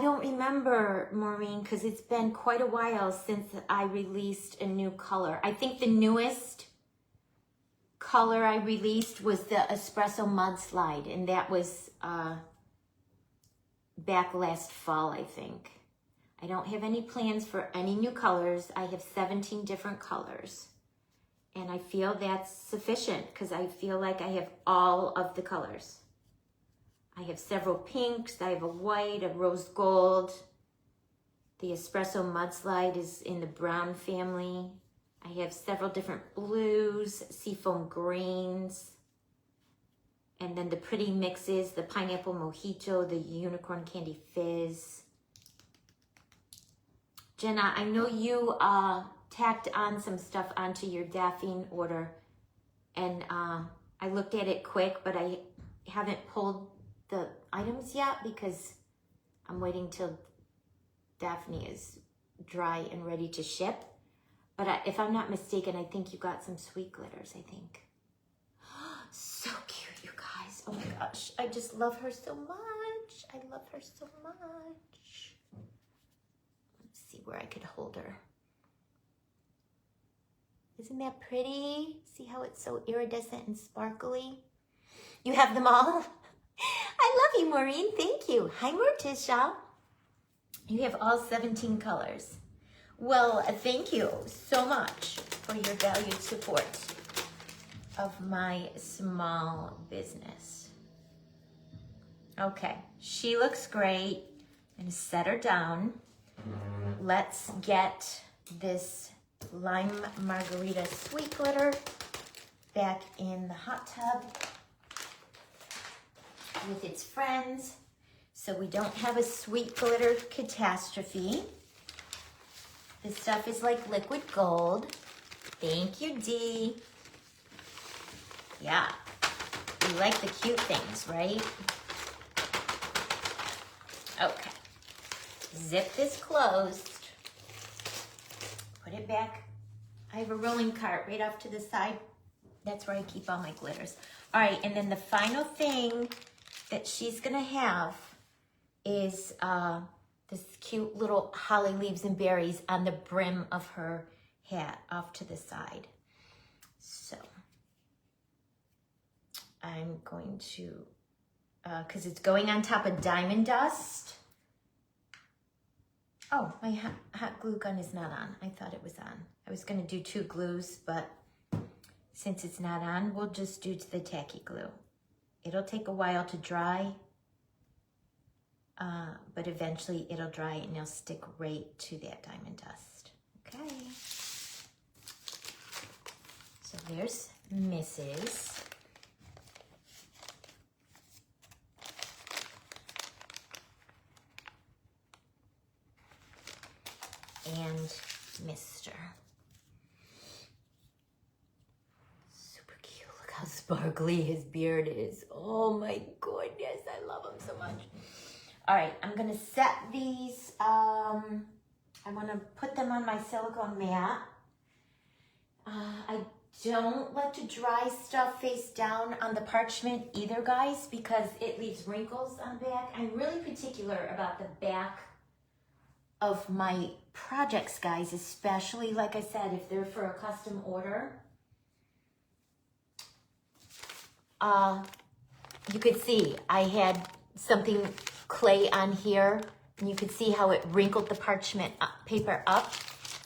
don't remember, Maureen, because it's been quite a while since I released a new color. I think the newest color I released was the Espresso Mudslide, and that was back last fall, I think. I don't have any plans for any new colors. I have 17 different colors. And I feel that's sufficient because I feel like I have all of the colors. I have several pinks. I have a white, a rose gold. The espresso mudslide is in the brown family. I have several different blues, seafoam greens. And then the pretty mixes, the pineapple mojito, the unicorn candy fizz. Jenna, I know you tacked on some stuff onto your Daphne order, and I looked at it quick, but I haven't pulled the items yet because I'm waiting till Daphne is dry and ready to ship. But if I'm not mistaken, I think you got some sweet glitters, I think. So cute, you guys. Oh my gosh, I just love her so much. I love her so much. Let's see where I could hold her. Isn't that pretty? See how it's so iridescent and sparkly? You have them all? I love you, Maureen. Thank you. Hi, Morticia. You have all 17 colors. Well, thank you so much for your valued support of my small business. Okay, she looks great. I'm gonna set her down. Let's get this lime margarita sweet glitter back in the hot tub with its friends so we don't have a sweet glitter catastrophe. This stuff is like liquid gold. Thank you, Dee. Yeah, you like the cute things, right? Okay, zip this closed. Put it back. I have a rolling cart right off to the side. That's where I keep all my glitters. All right, and then the final thing that she's gonna have is this cute little holly leaves and berries on the brim of her hat off to the side. So I'm going to, because it's going on top of diamond dust. Oh, my hot glue gun is not on. I thought it was on. I was gonna do 2 glues, but since it's not on, we'll just do the tacky glue. It'll take a while to dry, but eventually it'll dry and it'll stick right to that diamond dust. Okay. So there's Mrs. and Mr. Super cute. Look how sparkly his beard is. Oh my goodness, I love him so much. All right, I'm gonna set these, I wanna put them on my silicone mat. I don't like to dry stuff face down on the parchment either, guys, because it leaves wrinkles on the back. I'm really particular about the back of my projects, guys, especially, like I said, if they're for a custom order. You could see I had something clay on here, and you could see how it wrinkled the parchment paper up.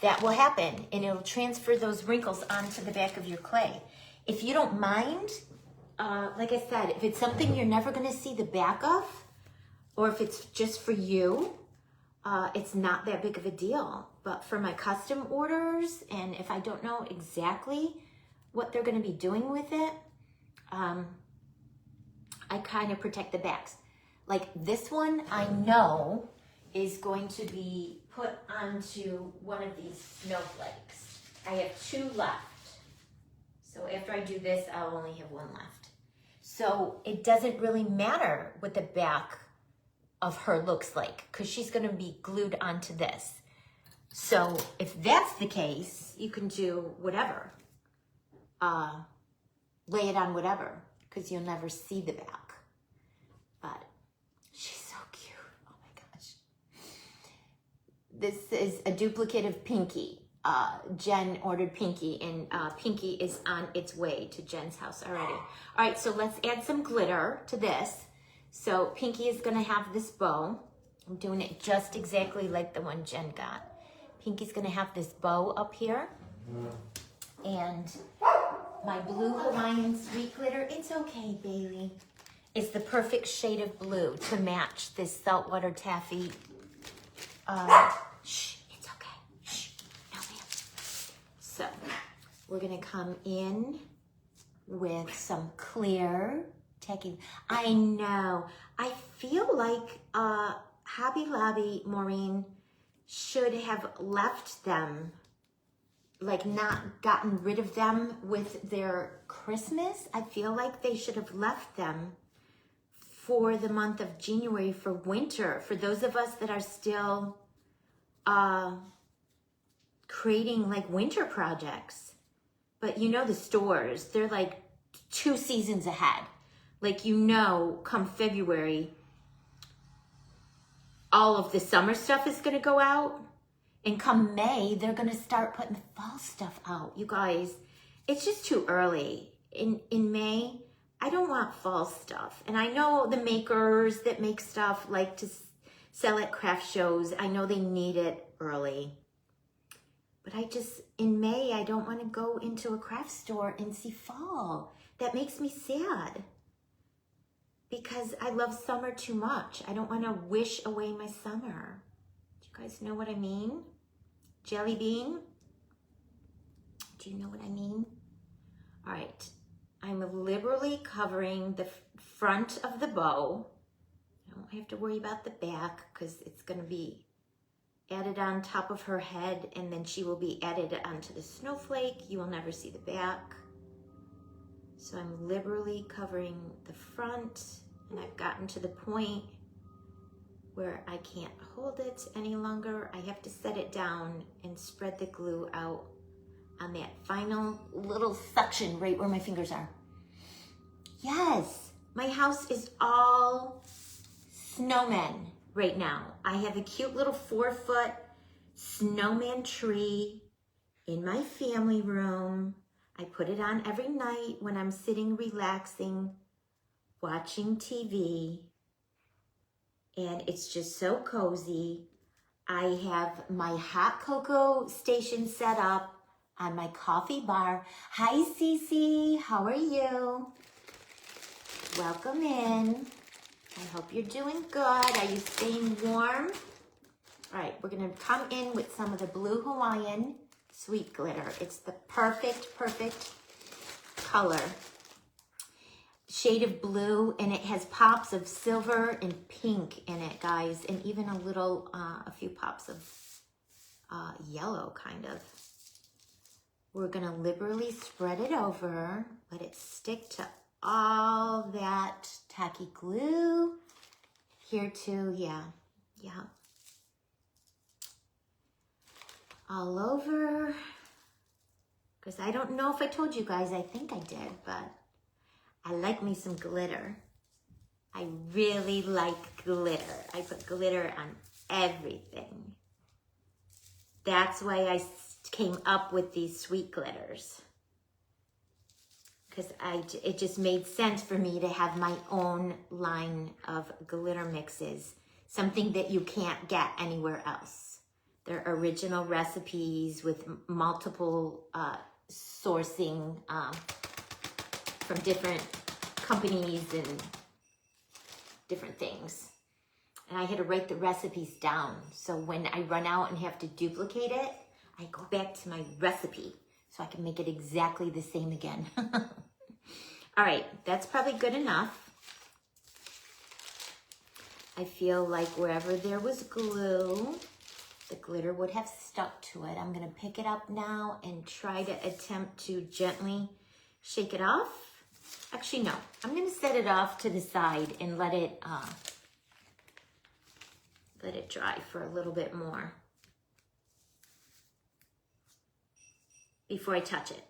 That will happen, and it'll transfer those wrinkles onto the back of your clay. If you don't mind, like I said, if it's something you're never gonna see the back of, or if it's just for you, it's not that big of a deal. But for my custom orders, and if I don't know exactly what they're gonna be doing with it, I kind of protect the backs. Like this one, I know is going to be put onto one of these snowflakes. I have 2 left. So after I do this, I'll only have 1 left. So it doesn't really matter what the back of her looks like, because she's gonna be glued onto this. So if that's the case, you can do whatever. Lay it on whatever, because you'll never see the back. But she's so cute, oh my gosh. This is a duplicate of Pinky. Jen ordered Pinky, and Pinky is on its way to Jen's house already. All right, so let's add some glitter to this. So Pinky is gonna have this bow. I'm doing it just exactly like the one Jen got. Pinky's gonna have this bow up here. And my blue Hawaiian sweet glitter, it's okay, Bailey. It's the perfect shade of blue to match this saltwater taffy. Shh, it's okay. Shh, no ma'am. So, we're gonna come in with some clear tacky. I know. I feel like Hobby Lobby, Maureen, should have left them, like not gotten rid of them with their Christmas. I feel like they should have left them for the month of January for winter. For those of us that are still creating like winter projects. But you know the stores, they're like 2 seasons ahead. Like, you know, come February, all of the summer stuff is gonna go out. And come May, they're gonna start putting the fall stuff out. You guys, it's just too early. In May, I don't want fall stuff. And I know the makers that make stuff like to sell at craft shows. I know they need it early. But in May, I don't want to go into a craft store and see fall. That makes me sad. Because I love summer too much. I don't want to wish away my summer. Do you guys know what I mean? Jelly bean? Do you know what I mean? All right. I'm liberally covering the front of the bow. I don't have to worry about the back because it's going to be added on top of her head, and then she will be added onto the snowflake. You will never see the back. So I'm liberally covering the front, and I've gotten to the point where I can't hold it any longer. I have to set it down and spread the glue out on that final little suction right where my fingers are. Yes, my house is all snowmen right now. I have a cute little 4-foot snowman tree in my family room. I put it on every night when I'm sitting relaxing, watching TV, and it's just so cozy. I have my hot cocoa station set up on my coffee bar. Hi, Cece, how are you? Welcome in. I hope you're doing good. Are you staying warm? All right, we're gonna come in with some of the blue Hawaiian sweet glitter. It's the perfect color. Shade of blue, and it has pops of silver and pink in it, guys, and even a few pops of yellow, kind of. We're gonna liberally spread it over, let it stick to all that tacky glue. Here too, yeah. All over. Because I don't know if I told you guys, I think I did, but I like me some glitter. I really like glitter. I put glitter on everything. That's why I came up with these sweet glitters. Because it just made sense for me to have my own line of glitter mixes. Something that you can't get anywhere else. They're original recipes with multiple sourcing from different companies and different things. And I had to write the recipes down. So when I run out and have to duplicate it, I go back to my recipe so I can make it exactly the same again. All right, that's probably good enough. I feel like wherever there was glue, the glitter would have stuck to it. I'm gonna pick it up now and try to attempt to gently shake it off. Actually, no, I'm gonna set it off to the side and let it dry for a little bit more before I touch it,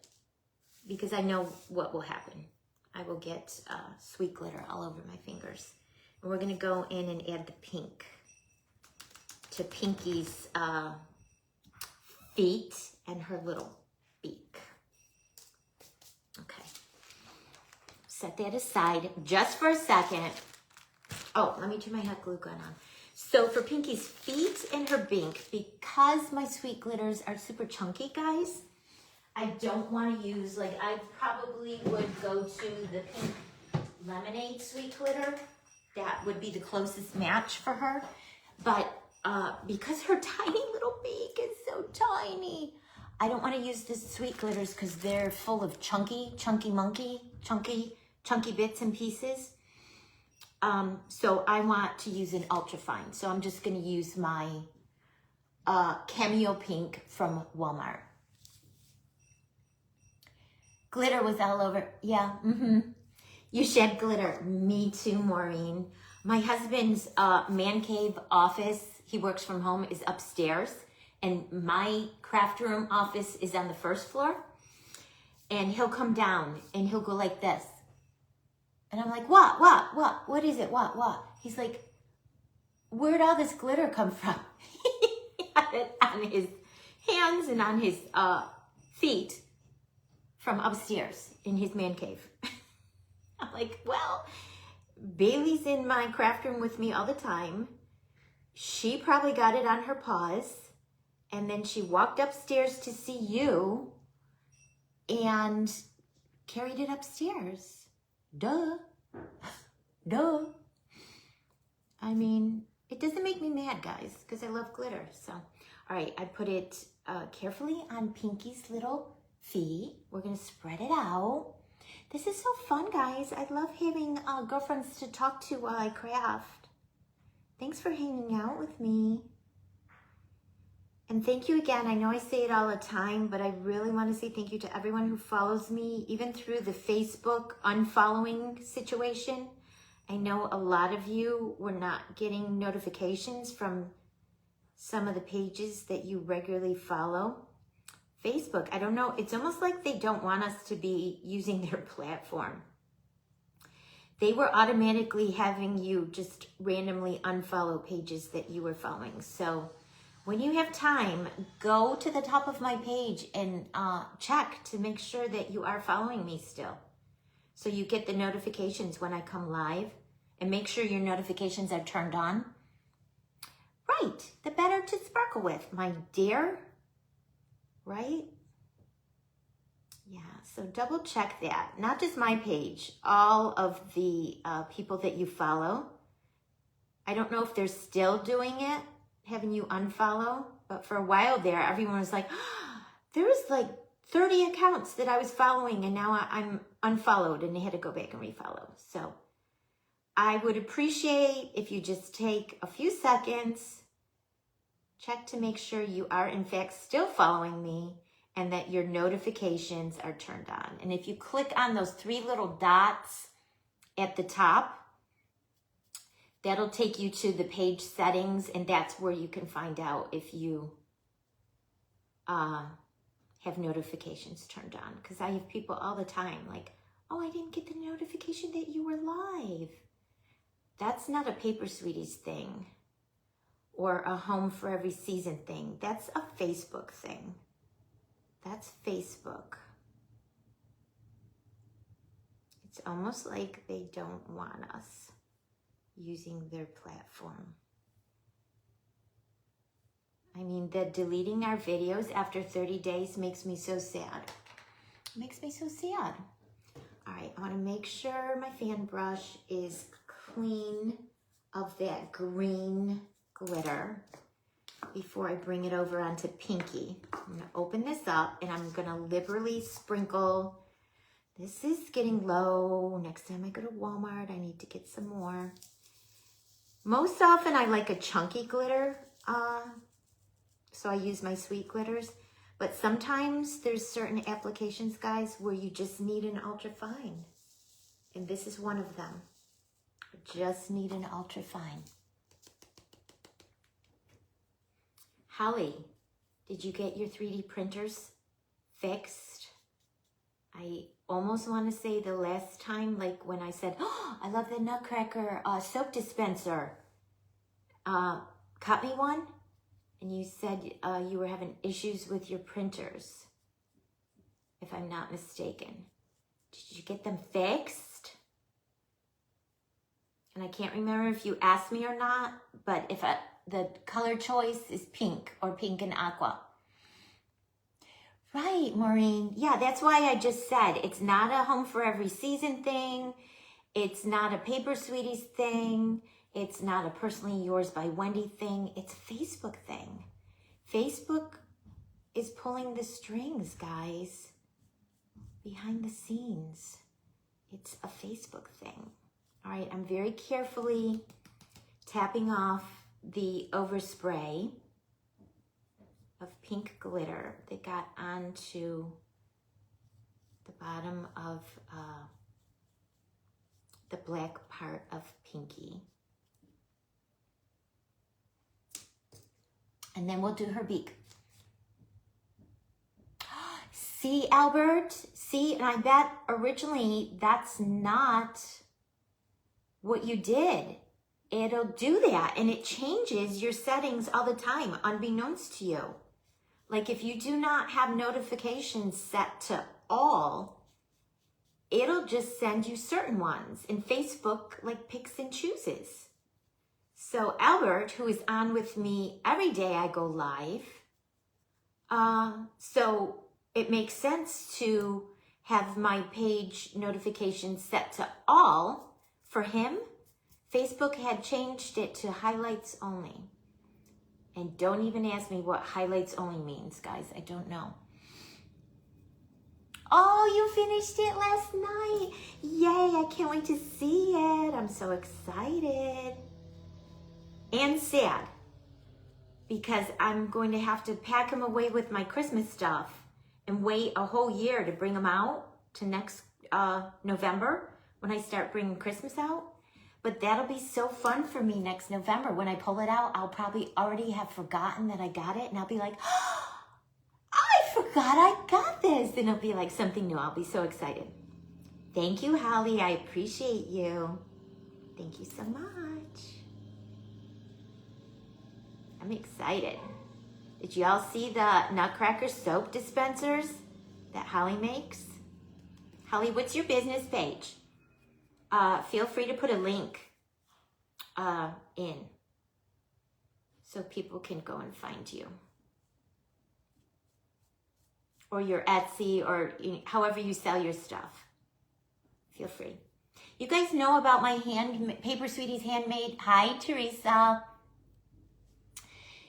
because I know what will happen. I will get sweet glitter all over my fingers. And we're gonna go in and add the pink to Pinky's feet and her little beak. Okay, set that aside just for a second. Oh, let me turn my hot glue gun on. So for Pinky's feet and her bink, because my sweet glitters are super chunky, guys, I don't want to use, like, I probably would go to the pink lemonade sweet glitter. That would be the closest match for her. But because her tiny little beak is so tiny, I don't want to use the sweet glitters because they're full of chunky bits and pieces. So I want to use an ultra fine. So I'm just going to use my Cameo Pink from Walmart. Glitter was all over. Yeah, You shed glitter. Me too, Maureen. My husband's man cave office, he works from home, is upstairs. And my craft room office is on the first floor. And he'll come down and he'll go like this. And I'm like, what is it? What? He's like, where'd all this glitter come from? He had it on his hands and on his feet from upstairs in his man cave. I'm like, well, Bailey's in my craft room with me all the time. She probably got it on her paws. And then she walked upstairs to see you and carried it upstairs. Duh. I mean, it doesn't make me mad, guys, because I love glitter. So, all right, I put it carefully on Pinky's little feet. We're going to spread it out. This is so fun, guys. I love having girlfriends to talk to while I craft. Thanks for hanging out with me. And thank you again. I know I say it all the time, but I really want to say thank you to everyone who follows me, even through the Facebook unfollowing situation. I know a lot of you were not getting notifications from some of the pages that you regularly follow. Facebook, I don't know, it's almost like they don't want us to be using their platform. They were automatically having you just randomly unfollow pages that you were following. So when you have time, go to the top of my page and check to make sure that you are following me still. So you get the notifications when I come live, and make sure your notifications are turned on. Right, the better to sparkle with, my dear. Right? Yeah, so double check that. Not just my page, all of the people that you follow. I don't know if they're still doing it, having you unfollow, but for a while there, everyone was like, oh, there was like 30 accounts that I was following and now I'm unfollowed, and they had to go back and refollow. So I would appreciate if you just take a few seconds, check to make sure you are in fact still following me and that your notifications are turned on. And if you click on those 3 little dots at the top, that'll take you to the page settings, and that's where you can find out if you have notifications turned on. Because I have people all the time like, oh, I didn't get the notification that you were live. That's not a Paper Sweeties thing or a Home for Every Season thing. That's a Facebook thing. That's Facebook. It's almost like they don't want us using their platform. I mean, the deleting our videos after 30 days makes me so sad. It makes me so sad. All right, I want to make sure my fan brush is clean of that green glitter before I bring it over onto Pinky. I'm going to open this up and I'm going to liberally sprinkle. This is getting low. Next time I go to Walmart, I need to get some more. Most often I like a chunky glitter, so I use my sweet glitters. But sometimes there's certain applications, guys, where you just need an ultra fine. And this is one of them. I just need an ultra fine. Holly, did you get your 3D printers fixed? I almost want to say the last time, like when I said, oh, I love the Nutcracker soap dispenser. Cut me one? And you said you were having issues with your printers, if I'm not mistaken. Did you get them fixed? And I can't remember if you asked me or not, but if the color choice is pink or pink and aqua. Right, Maureen. Yeah, that's why I just said it's not a home for every season thing. It's not a Paper Sweeties thing. It's not a Personally Yours by Wendy thing. It's a Facebook thing. Facebook is pulling the strings, guys. Behind the scenes. It's a Facebook thing. All right, I'm very carefully tapping off the overspray of pink glitter that got onto the bottom of the black part of Pinky. And then we'll do her beak. See, Albert? See, and I bet originally that's not what you did. It'll do that, and it changes your settings all the time, unbeknownst to you. Like if you do not have notifications set to all, it'll just send you certain ones. And Facebook like picks and chooses. So Albert, who is on with me every day I go live, so it makes sense to have my page notifications set to all for him. Facebook had changed it to highlights only. And don't even ask me what highlights only means, guys. I don't know. Oh, you finished it last night. Yay, I can't wait to see it. I'm so excited. And sad. Because I'm going to have to pack them away with my Christmas stuff and wait a whole year to bring them out to next November when I start bringing Christmas out. But that'll be so fun for me next November. When I pull it out, I'll probably already have forgotten that I got it. And I'll be like, oh, I forgot I got this. And it'll be like something new. I'll be so excited. Thank you, Holly. I appreciate you. Thank you so much. I'm excited. Did you all see the Nutcracker soap dispensers that Holly makes? Holly, what's your business page? Feel free to put a link in so people can go and find you. Or your Etsy or however you sell your stuff. Feel free. You guys know about my Paper Sweeties handmade. Hi, Teresa.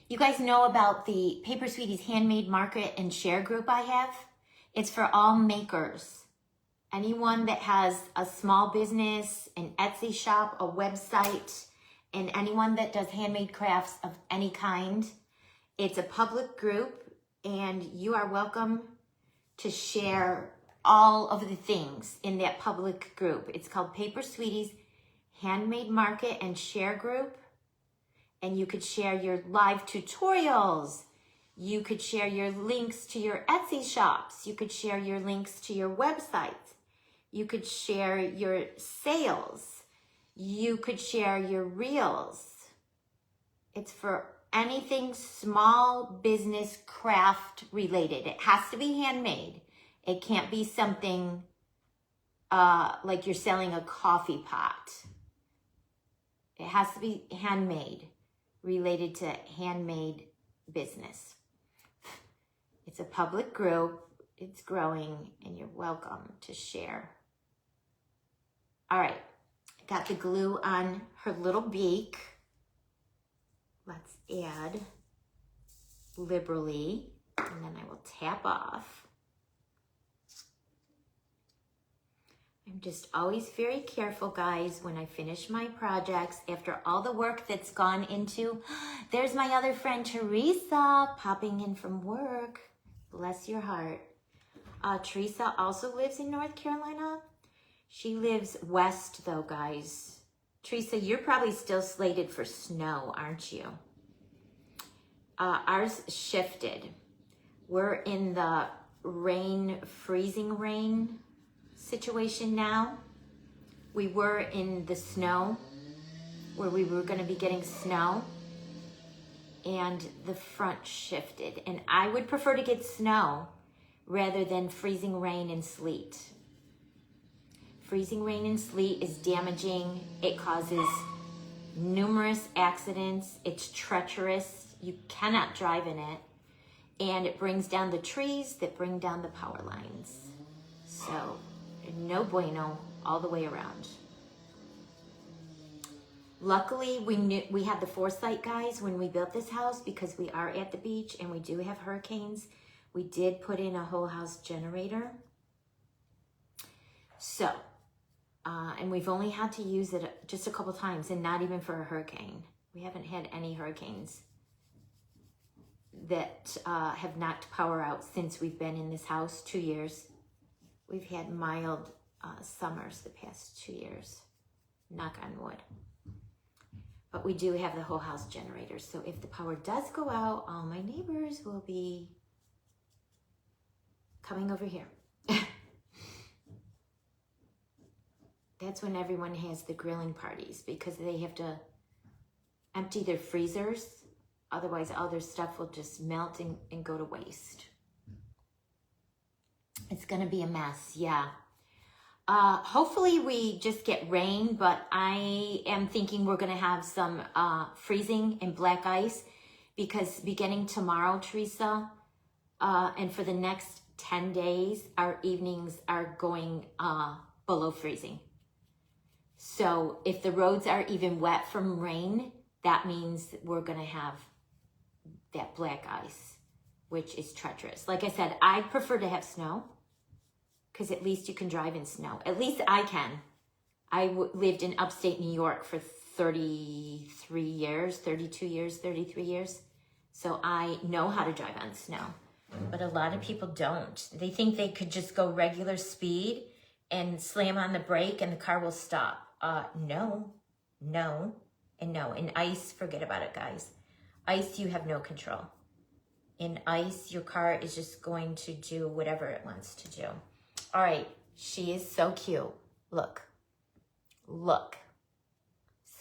You guys know about the Paper Sweeties handmade market and share group I have? It's for all makers. Anyone that has a small business, an Etsy shop, a website, and anyone that does handmade crafts of any kind. It's a public group, and you are welcome to share all of the things in that public group. It's called Paper Sweeties Handmade Market and Share Group. And you could share your live tutorials. You could share your links to your Etsy shops. You could share your links to your websites. You could share your sales. You could share your reels. It's for anything small business craft related. It has to be handmade. It can't be something like you're selling a coffee pot. It has to be handmade, related to handmade business. It's a public group. It's growing, and you're welcome to share. All right, got the glue on her little beak. Let's add liberally, and then I will tap off. I'm just always very careful, guys, when I finish my projects after all the work that's gone into. There's my other friend, Teresa, popping in from work. Bless your heart. Teresa also lives in North Carolina. She lives west, though, guys. Teresa, you're probably still slated for snow, aren't you? Ours shifted. We're in the rain, freezing rain situation now. We were in the snow, where we were going to be getting snow, and the front shifted. And I would prefer to get snow rather than freezing rain and sleet. Freezing rain and sleet is damaging. It causes numerous accidents. It's treacherous. You cannot drive in it. And it brings down the trees that bring down the power lines. So, no bueno all the way around. Luckily, we had the foresight, guys, when we built this house, because we are at the beach and we do have hurricanes. We did put in a whole house generator. So, and we've only had to use it just a couple times, and not even for a hurricane. We haven't had any hurricanes that have knocked power out since we've been in this house. 2 years. We've had mild summers the past 2 years. Knock on wood. But we do have the whole house generator. So if the power does go out, all my neighbors will be coming over here. That's when everyone has the grilling parties, because they have to empty their freezers. Otherwise, all their stuff will just melt and go to waste. It's going to be a mess, yeah. Hopefully we just get rain, but I am thinking we're going to have some freezing and black ice, because beginning tomorrow, Teresa, and for the next 10 days, our evenings are going below freezing. So if the roads are even wet from rain, that means we're going to have that black ice, which is treacherous. Like I said, I prefer to have snow, because at least you can drive in snow. At least I can. I lived in upstate New York for 33 years, 32 years, 33 years. So I know how to drive on snow. But a lot of people don't. They think they could just go regular speed and slam on the brake and the car will stop. No, and no. In ice, forget about it, guys. Ice, you have no control. In ice, your car is just going to do whatever it wants to do. All right, she is so cute. Look.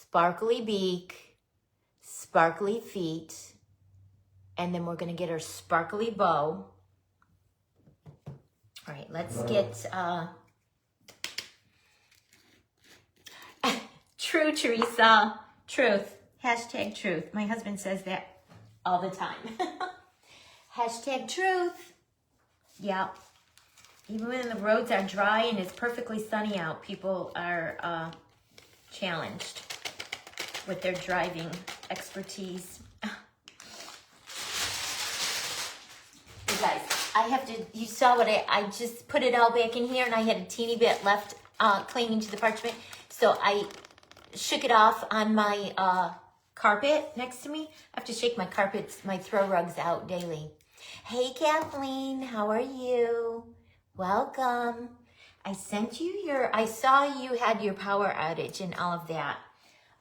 Sparkly beak, sparkly feet, and then we're gonna get her sparkly bow. All right, let's get, true, Teresa, truth, hashtag truth. My husband says that all the time. Hashtag truth. Yeah. Even when the roads are dry and it's perfectly sunny out, people are challenged with their driving expertise. You guys, I have to, you saw what I just put it all back in here, and I had a teeny bit left clinging to the parchment. So I shook it off on my carpet next to me. I have to shake my carpets, my throw rugs out daily. Hey, Kathleen, how are you? Welcome. I sent you I saw you had your power outage and all of that.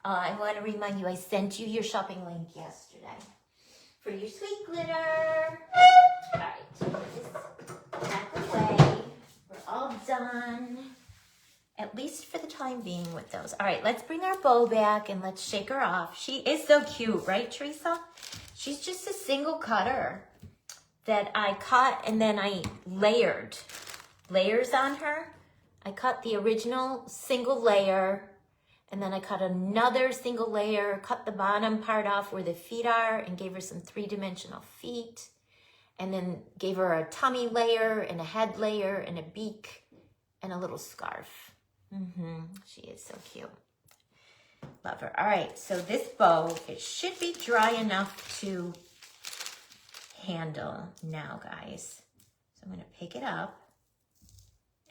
I want to remind you, I sent you your shopping link yesterday for your sweet glitter. All right, put this back away. We're all done, at least for the time being with those. All right, let's bring our bow back and let's shake her off. She is so cute, right, Teresa? She's just a single cutter that I cut, and then I layered layers on her. I cut the original single layer, and then I cut another single layer, cut the bottom part off where the feet are, and gave her some 3-dimensional feet, and then gave her a tummy layer and a head layer and a beak and a little scarf. She is so cute. Love her. All right, so this bow, it should be dry enough to handle now, guys. So I'm going to pick it up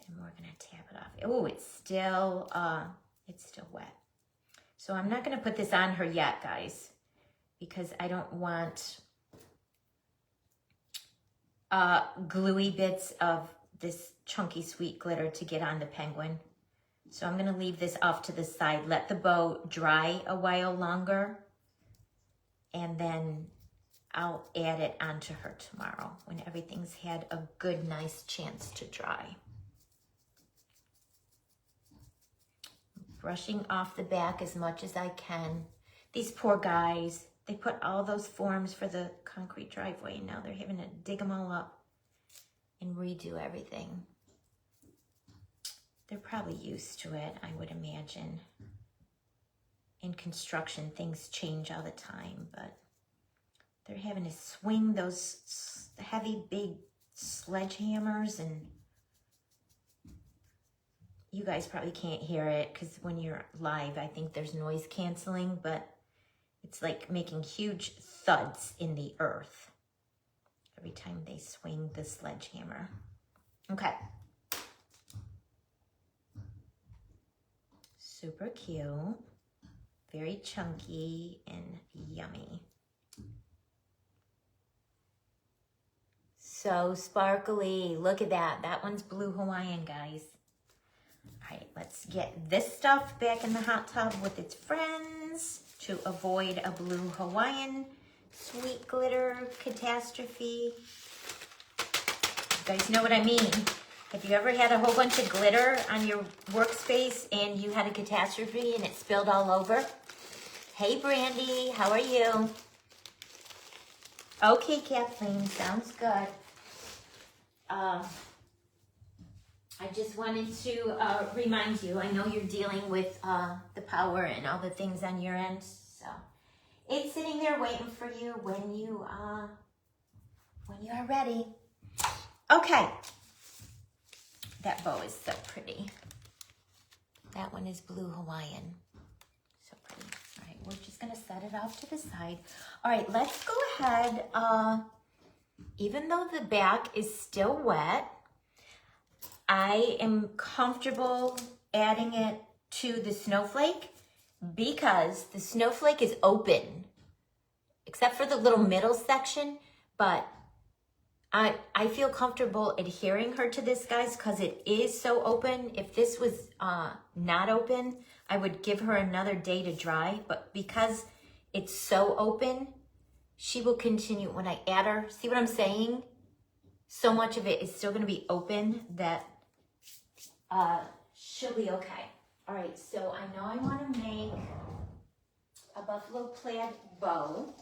and we're going to tap it off. Oh, it's still wet. So I'm not going to put this on her yet, guys, because I don't want gluey bits of this chunky sweet glitter to get on the penguin. So I'm going to leave this off to the side, let the bow dry a while longer, and then I'll add it onto her tomorrow when everything's had a good, nice chance to dry. Brushing off the back as much as I can. These poor guys, they put all those forms for the concrete driveway, and now they're having to dig them all up and redo everything. They're probably used to it, I would imagine. In construction, things change all the time, but they're having to swing those heavy, big sledgehammers, and you guys probably can't hear it because when you're live, I think there's noise canceling, but it's like making huge thuds in the earth every time they swing the sledgehammer. Okay. Super cute. Very chunky and yummy. So sparkly. Look at that. That one's blue Hawaiian, guys. All right, let's get this stuff back in the hot tub with its friends to avoid a blue Hawaiian sweet glitter catastrophe. You guys know what I mean. Have you ever had a whole bunch of glitter on your workspace and you had a catastrophe and it spilled all over? Hey, Brandy, how are you? Okay, Kathleen, sounds good. I just wanted to remind you, I know you're dealing with the power and all the things on your end, so it's sitting there waiting for you when you are ready. Okay. That bow is so pretty. That one is blue Hawaiian. So pretty. All right, we're just gonna set it off to the side. All right, let's go ahead. Even though the back is still wet, I am comfortable adding it to the snowflake because the snowflake is open, except for the little middle section, but I feel comfortable adhering her to this, guys, because it is so open. If this was not open, I would give her another day to dry, but because it's so open, she will continue. When I add her, see what I'm saying? So much of it is still gonna be open that she'll be okay. All right, so I know I wanna make a buffalo plaid bow.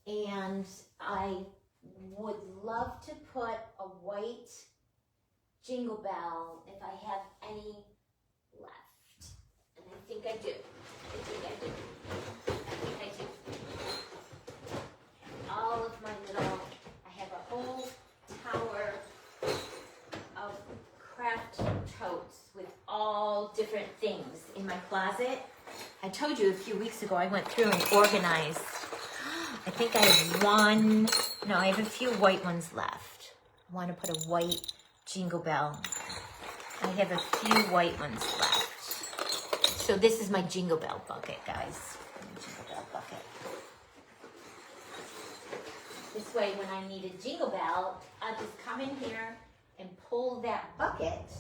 And I would love to put a white jingle bell if I have any left. And I think I do. I do. All of my little, I have a whole tower of craft totes with all different things in my closet. I told you a few weeks ago I went through and organized. I think I have one, no, I have a few white ones left. I want to put a white jingle bell. I have a few white ones left. So this is my jingle bell bucket, guys. My jingle bell bucket. This way, when I need a jingle bell, I'll just come in here and pull that bucket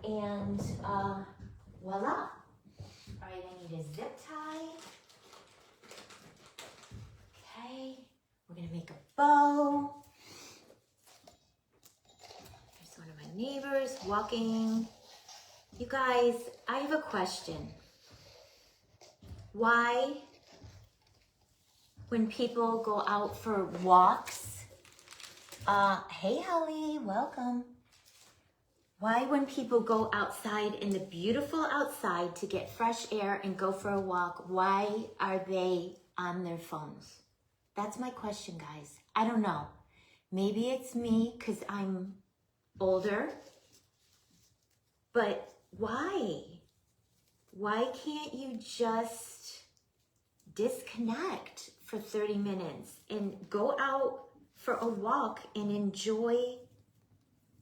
and voila. All right, I need a zip tie. We're gonna make a bow. There's one of my neighbors walking. You guys, I have a question. Why, when people go out for walks, hey Holly, welcome. Why when people go outside in the beautiful outside to get fresh air and go for a walk, why are they on their phones? That's my question, guys. I don't know. Maybe it's me because I'm older. But why? Why can't you just disconnect for 30 minutes and go out for a walk and enjoy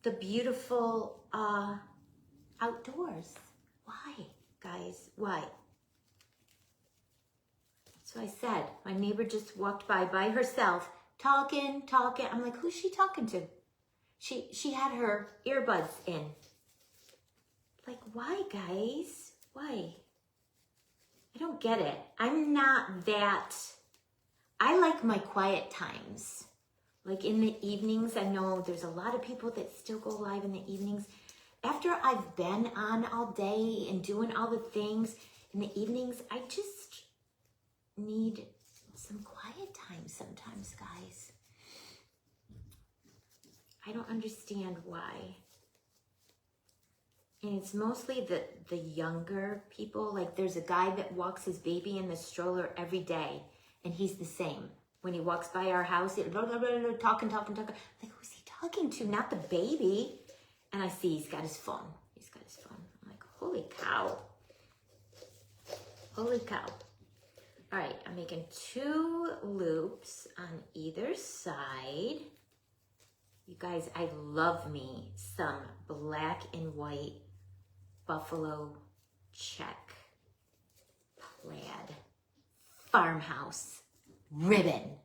the beautiful outdoors? Why, guys? Why? So I said, my neighbor just walked by herself, talking. I'm like, who's she talking to? She had her earbuds in. Like, why, guys? Why? I don't get it. I'm not that. I like my quiet times. Like in the evenings, I know there's a lot of people that still go live in the evenings. After I've been on all day and doing all the things in the evenings, I just need some quiet time sometimes, guys. I don't understand why. And it's mostly the younger people. Like there's a guy that walks his baby in the stroller every day, and he's the same. When he walks by our house, talking. Like, who's he talking to? Not the baby. And I see he's got his phone. I'm like, holy cow. Holy cow. All right, I'm making 2 loops on either side. You guys, I love me some black and white buffalo check plaid farmhouse ribbon.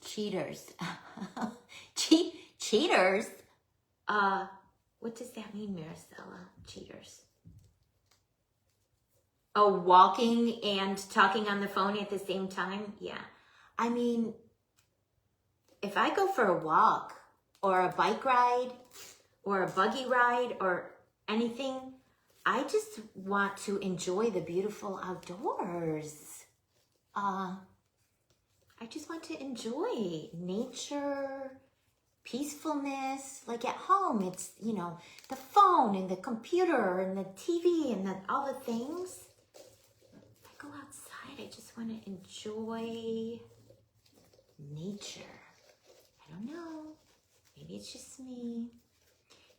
Cheaters. Cheaters? What does that mean, Maricela? Cheaters. Oh, walking and talking on the phone at the same time? Yeah. I mean, if I go for a walk or a bike ride or a buggy ride or anything, I just want to enjoy the beautiful outdoors. I just want to enjoy nature, peacefulness. Like at home, it's, you know, the phone and the computer and the TV and all the things. If I go outside, I just want to enjoy nature. I don't know. Maybe it's just me.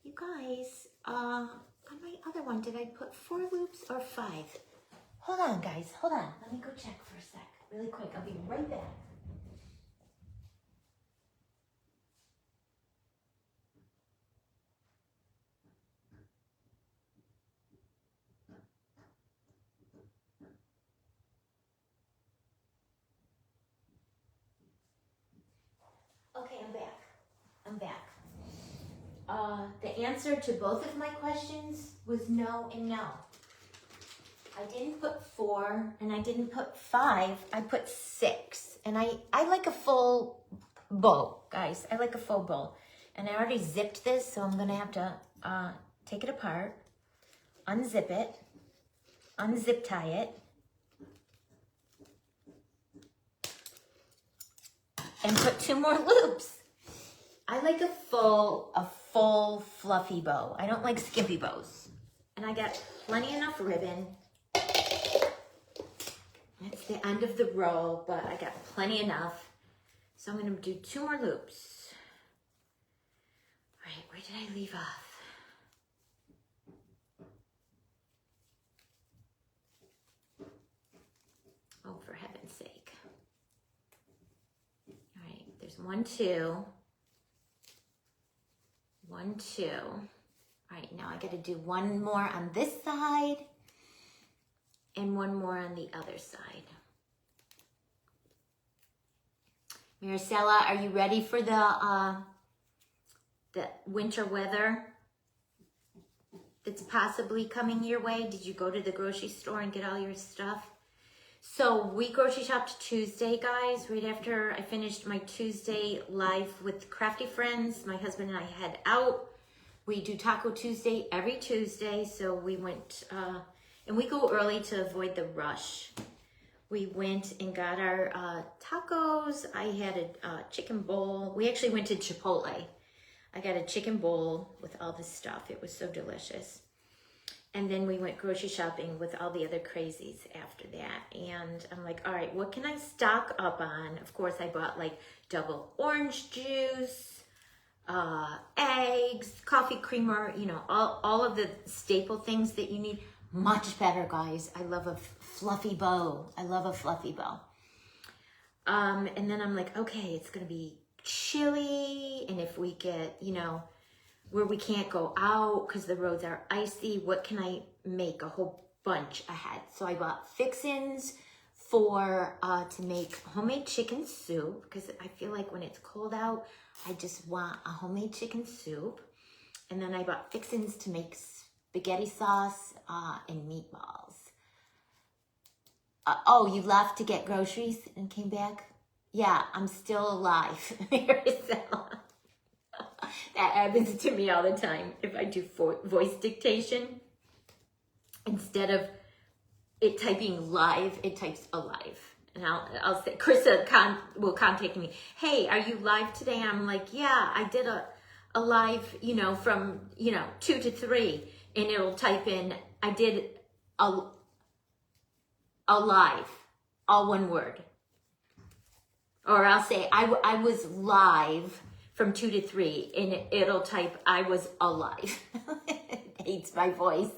You guys, on my other one, did I put 4 loops or 5? Hold on, guys. Hold on. Let me go check for a sec. Really quick. I'll be right back. Okay, I'm back. The answer to both of my questions was no and no. I didn't put 4 and I didn't put 5. I put 6. And I like a full bow, guys. I like a full bow. And I already zipped this, so I'm going to have to take it apart, unzip it, unzip tie it, and put 2 more loops. I like a full fluffy bow. I don't like skimpy bows. And I got plenty enough ribbon. It's the end of the row, but I got plenty enough. So I'm going to do 2 more loops. All right, where did I leave off? Oh, for heaven's sake. All right, there's 1, 2. 1, 2. All right, now I got to do 1 more on this side and 1 more on the other side. Maricela, are you ready for the winter weather that's possibly coming your way? Did you go to the grocery store and get all your stuff? So we grocery shopped Tuesday, guys, right after I finished my Tuesday live with Crafty Friends. My husband and I head out. We do Taco Tuesday every Tuesday, so we went, and we go early to avoid the rush. We went and got our tacos. I had a chicken bowl. We actually went to Chipotle. I got a chicken bowl with all the stuff. It was so delicious. And then we went grocery shopping with all the other crazies after that. And I'm like, all right, what can I stock up on? Of course, I bought like double orange juice, eggs, coffee creamer, you know, all of the staple things that you need. Much better, guys. I love a fluffy bow. I love a fluffy bow. And then I'm like, okay, it's going to be chilly. And if we get, you know, where we can't go out because the roads are icy, what can I make? A whole bunch ahead. So I bought fixins for to make homemade chicken soup because I feel like when it's cold out, I just want a homemade chicken soup. And then I bought fixins to make spaghetti sauce and meatballs. Oh, you left to get groceries and came back? Yeah, I'm still alive. That happens to me all the time. If I do voice dictation, instead of it typing live, it types alive. And I'll say, will contact me. Hey, are you live today? And I'm like, yeah, I did a live, from, 2 to 3. And it'll type in, I did a live, all one word. Or I'll say, I was live from 2 to 3. And it'll type, I was alive. It hates my voice.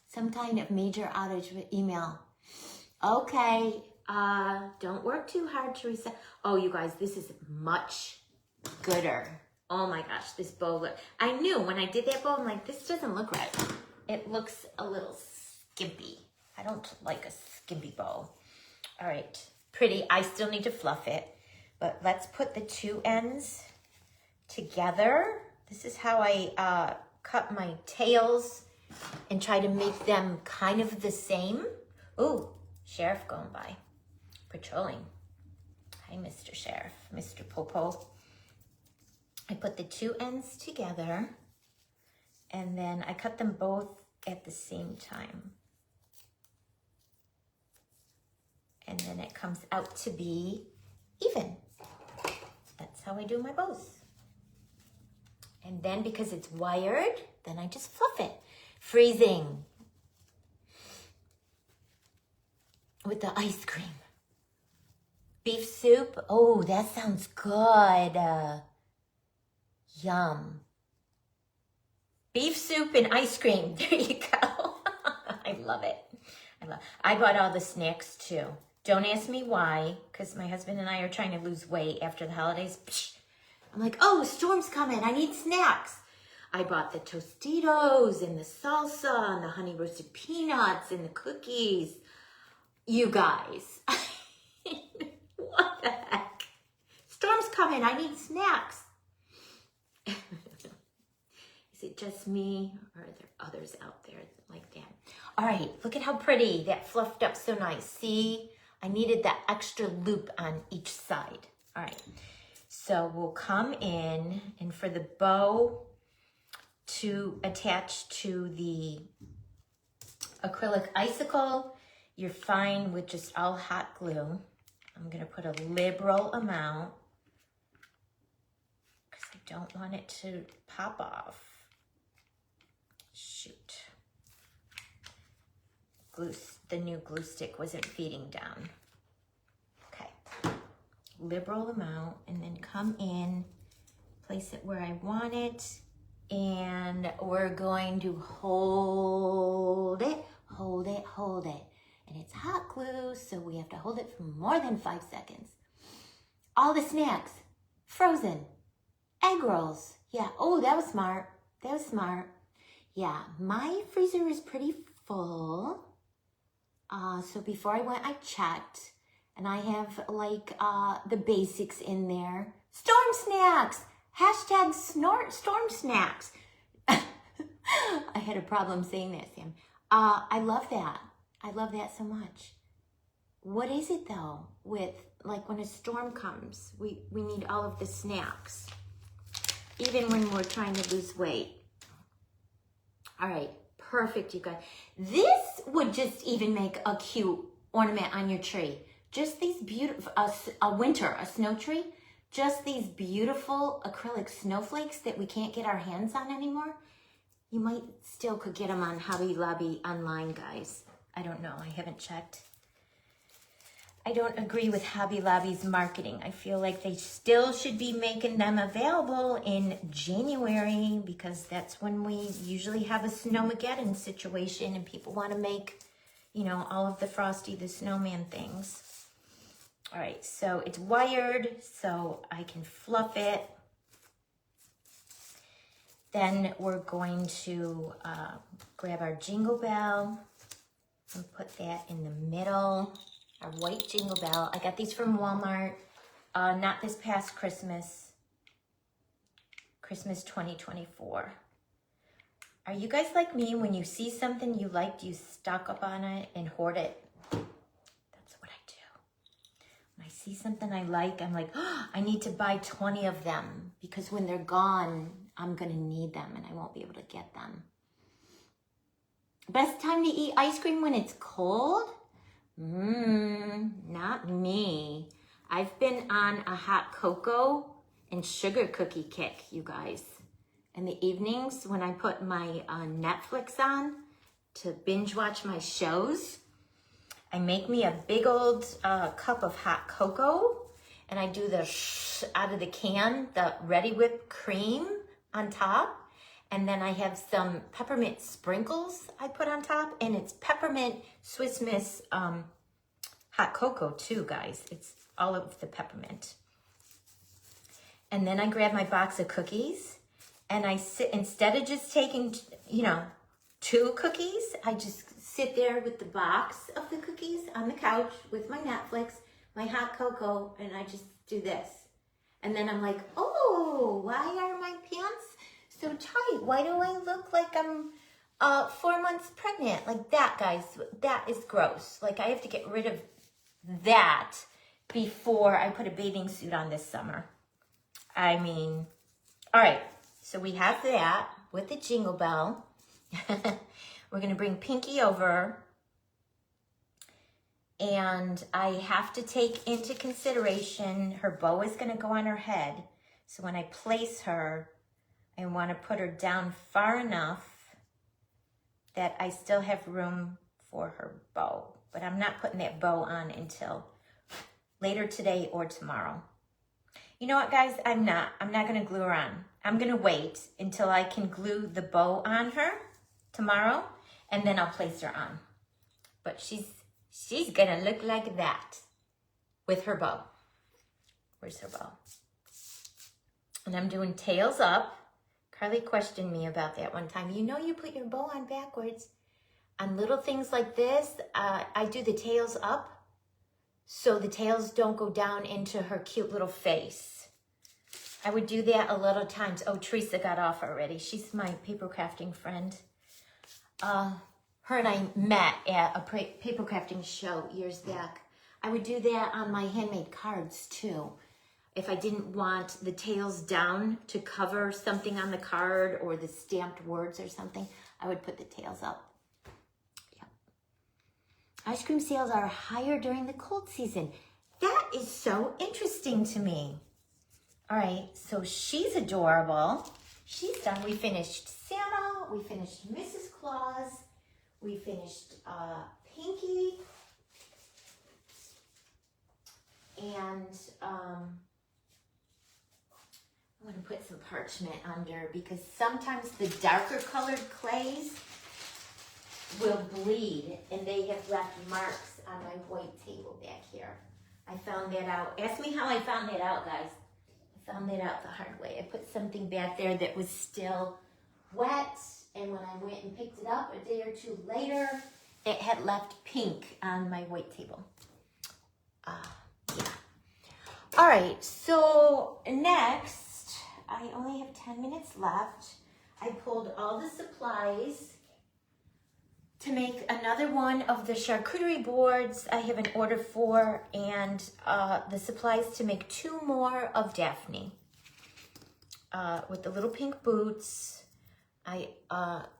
Some kind of major outage with email. Okay, don't work too hard, Teresa. Oh, you guys, this is much gooder. Oh my gosh, this bow I knew when I did that bow, I'm like, this doesn't look right. It looks a little skimpy. I don't like a skimpy bow. All right, pretty. I still need to fluff it, but let's put the two ends together. This is how I cut my tails and try to make them kind of the same. Ooh, Sheriff going by, patrolling. Hi, Mr. Sheriff, Mr. Popo. I put the two ends together and then I cut them both at the same time. And then it comes out to be even. That's how I do my bows. And then because it's wired, then I just fluff it. Freezing. With the ice cream. Beef soup. Oh, that sounds good. Yum. Beef soup and ice cream. There you go. I love it. I bought all the snacks too. Don't ask me why, because my husband and I are trying to lose weight after the holidays. I'm like, oh, storm's coming. I need snacks. I bought the Tostitos and the salsa and the honey roasted peanuts and the cookies. You guys, what the heck? Storm's coming. I need snacks. Is it just me or are there others out there like that? All right, look at how pretty that fluffed up so nice. See, I needed that extra loop on each side. All right, so we'll come in and for the bow to attach to the acrylic icicle, you're fine with just all hot glue. I'm gonna put a liberal amount because I don't want it to pop off. Shoot. The new glue stick wasn't feeding down. Okay, liberal amount, and then come in, place it where I want it, and we're going to hold it, hold it, hold it. And it's hot glue, so we have to hold it for more than 5 seconds. All the snacks, frozen, egg rolls. Yeah, oh, that was smart. That was smart. Yeah, my freezer is pretty full. So before I went, I checked. And I have like the basics in there. Storm snacks! Hashtag storm snacks. I had a problem saying that, Sam. I love that. I love that so much. What is it though with like when a storm comes, we need all of the snacks, even when we're trying to lose weight. All right, perfect, you guys. This would just even make a cute ornament on your tree. Just these beautiful, a snow tree, just these beautiful acrylic snowflakes that we can't get our hands on anymore. You might still could get them on Hobby Lobby online, guys. I don't know, I haven't checked. I don't agree with Hobby Lobby's marketing. I feel like they still should be making them available in January because that's when we usually have a snowmageddon situation and people want to make, all of the Frosty the Snowman things. All right, so it's wired, so I can fluff it. Then we're going to grab our jingle bell and put that in the middle. Our white jingle bell. I got these from Walmart, not this past Christmas. Christmas 2024. Are you guys like me? When you see something you like, do you stock up on it and hoard it? That's what I do. When I see something I like, I'm like, oh, I need to buy 20 of them because when they're gone, I'm going to need them and I won't be able to get them. Best time to eat ice cream when it's cold? Not me. I've been on a hot cocoa and sugar cookie kick, you guys. In the evenings when I put my Netflix on to binge watch my shows, I make me a big old cup of hot cocoa, and I do the out of the can, the ready whipped cream on top. And then I have some peppermint sprinkles I put on top, and it's peppermint Swiss Miss hot cocoa too, guys. It's all of the peppermint. And then I grab my box of cookies, and I sit, instead of just taking, 2 cookies, I just sit there with the box of the cookies on the couch with my Netflix, my hot cocoa, and I just do this. And then I'm like, oh, why are my pants so tight? Why do I look like I'm 4 months pregnant? Like that, guys, that is gross. Like I have to get rid of that before I put a bathing suit on this summer. I mean, all right, so we have that with the jingle bell. We're gonna bring Pinky over, and I have to take into consideration her bow is gonna go on her head. So when I place her, I wanna put her down far enough that I still have room for her bow. But I'm not putting that bow on until later today or tomorrow. You know what, guys? I'm not gonna glue her on. I'm gonna wait until I can glue the bow on her tomorrow, and then I'll place her on. But she's gonna look like that with her bow. Where's her bow? And I'm doing tails up. Carly questioned me about that one time. You put your bow on backwards. On little things like this, I do the tails up so the tails don't go down into her cute little face. I would do that a lot of times. Oh, Teresa got off already. She's my paper crafting friend. Her and I met at a paper crafting show years back. I would do that on my handmade cards too. If I didn't want the tails down to cover something on the card or the stamped words or something, I would put the tails up. Ice cream sales are higher during the cold season. That is so interesting to me. All right, so she's adorable. She's done. We finished Santa. We finished Mrs. Claus. We finished Pinky. And I'm going to put some parchment under because sometimes the darker colored clays will bleed, and they have left marks on my white table back here. I found that out. Ask me how I found that out, guys. I found that out the hard way. I put something back there that was still wet, and when I went and picked it up a day or two later, it had left pink on my white table. Yeah. All right, so next, I only have 10 minutes left. I pulled all the supplies to make another one of the charcuterie boards I have an order for, and the supplies to make 2 more of Daphne. With the little pink boots, I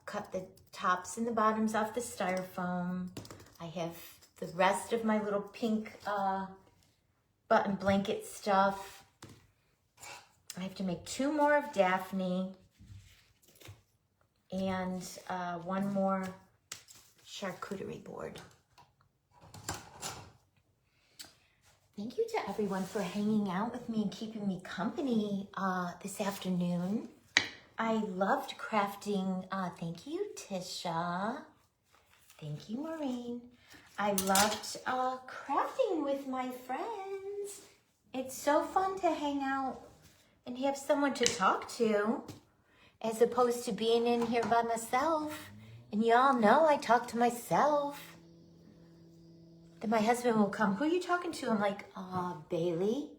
cut the tops and the bottoms off the styrofoam. I have the rest of my little pink button blanket stuff. I have to make 2 more of Daphne and 1 more charcuterie board. Thank you to everyone for hanging out with me and keeping me company this afternoon. I loved crafting. Thank you, Tisha. Thank you, Maureen. I loved crafting with my friends. It's so fun to hang out and have someone to talk to as opposed to being in here by myself. And y'all know I talk to myself. Then my husband will come, who are you talking to? I'm like, Bailey.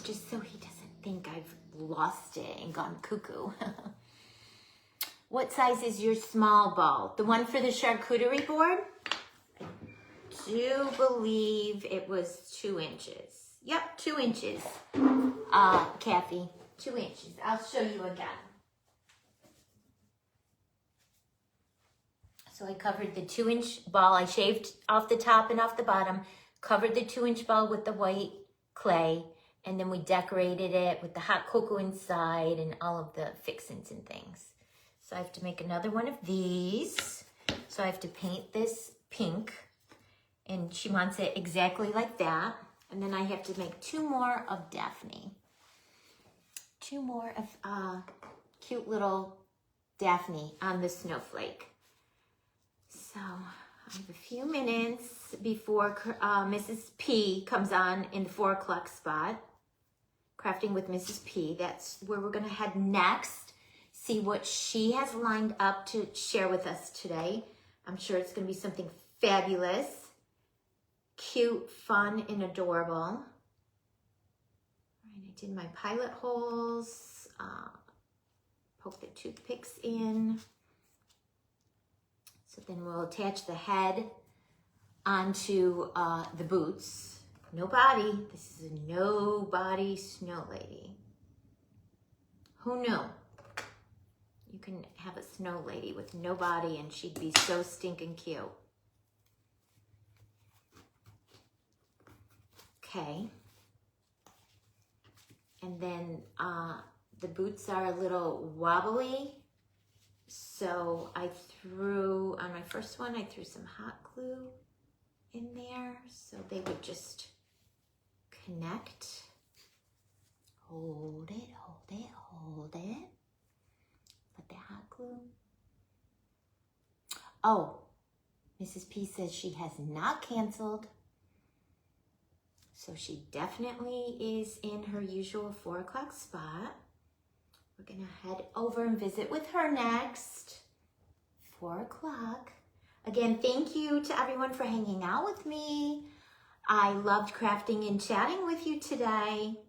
Just so he doesn't think I've lost it and gone cuckoo. What size is your small ball? The one for the charcuterie board? I do believe it was 2 inches. Yep, 2 inches. Kathy, 2 inches. I'll show you again. So I covered the 2-inch ball. I shaved off the top and off the bottom, covered the 2-inch ball with the white clay, and then we decorated it with the hot cocoa inside and all of the fixings and things. So I have to make another one of these. So I have to paint this pink, and she wants it exactly like that. And then I have to make 2 more of Daphne. 2 more of cute little Daphne on the snowflake. So I have a few minutes before Mrs. P comes on in the 4 o'clock spot. Crafting with Mrs. P. That's where we're gonna head next. See what she has lined up to share with us today. I'm sure it's gonna be something fabulous, cute, fun, and adorable. All right, I did my pilot holes, poke the toothpicks in. So then we'll attach the head onto the boots. No body. This is a no body snow lady. Who knew? You can have a snow lady with no body and she'd be so stinking cute. Okay. And then the boots are a little wobbly. So I threw, on my first one, I threw some hot glue in there so they would just connect. Hold it, hold it, hold it. Put the hot glue. Oh, Mrs. P says she has not canceled. So she definitely is in her usual 4 o'clock spot. We're gonna head over and visit with her next. 4 o'clock. Again, thank you to everyone for hanging out with me. I loved crafting and chatting with you today.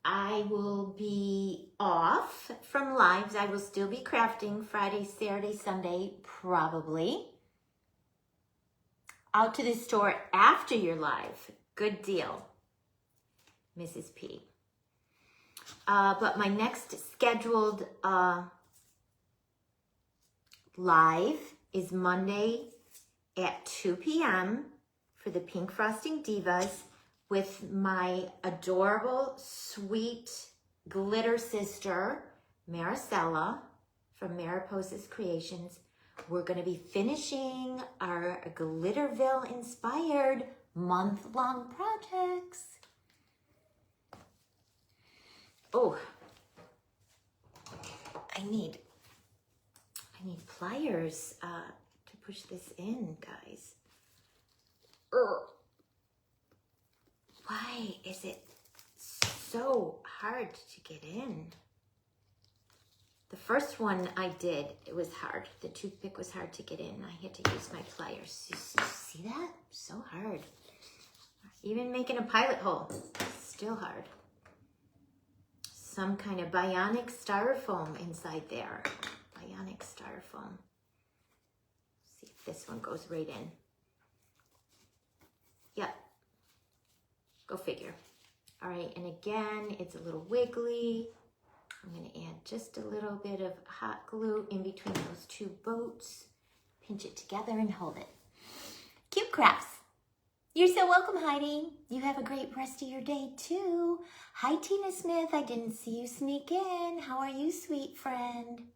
I will be off from lives. I will still be crafting Friday, Saturday, Sunday, probably. Out to the store after your live. Good deal, Mrs. P. But my next scheduled live is Monday at 2 p.m. for the Pink Frosting Divas with my adorable, sweet glitter sister, Maricela from Mariposa's Creations. We're going to be finishing our Glitterville-inspired month-long projects. Oh, I need pliers to push this in, guys. Ugh. Why is it so hard to get in? The first one I did, it was hard. The toothpick was hard to get in. I had to use my pliers. You see that? So hard. Even making a pilot hole, still hard. Some kind of bionic styrofoam inside there. Bionic styrofoam. See if this one goes right in. Yep. Go figure. All right, and again, it's a little wiggly. I'm going to add just a little bit of hot glue in between those 2 boats. Pinch it together and hold it. Cute crafts. You're so welcome, Heidi. You have a great rest of your day, too. Hi, Tina Smith. I didn't see you sneak in. How are you, sweet friend?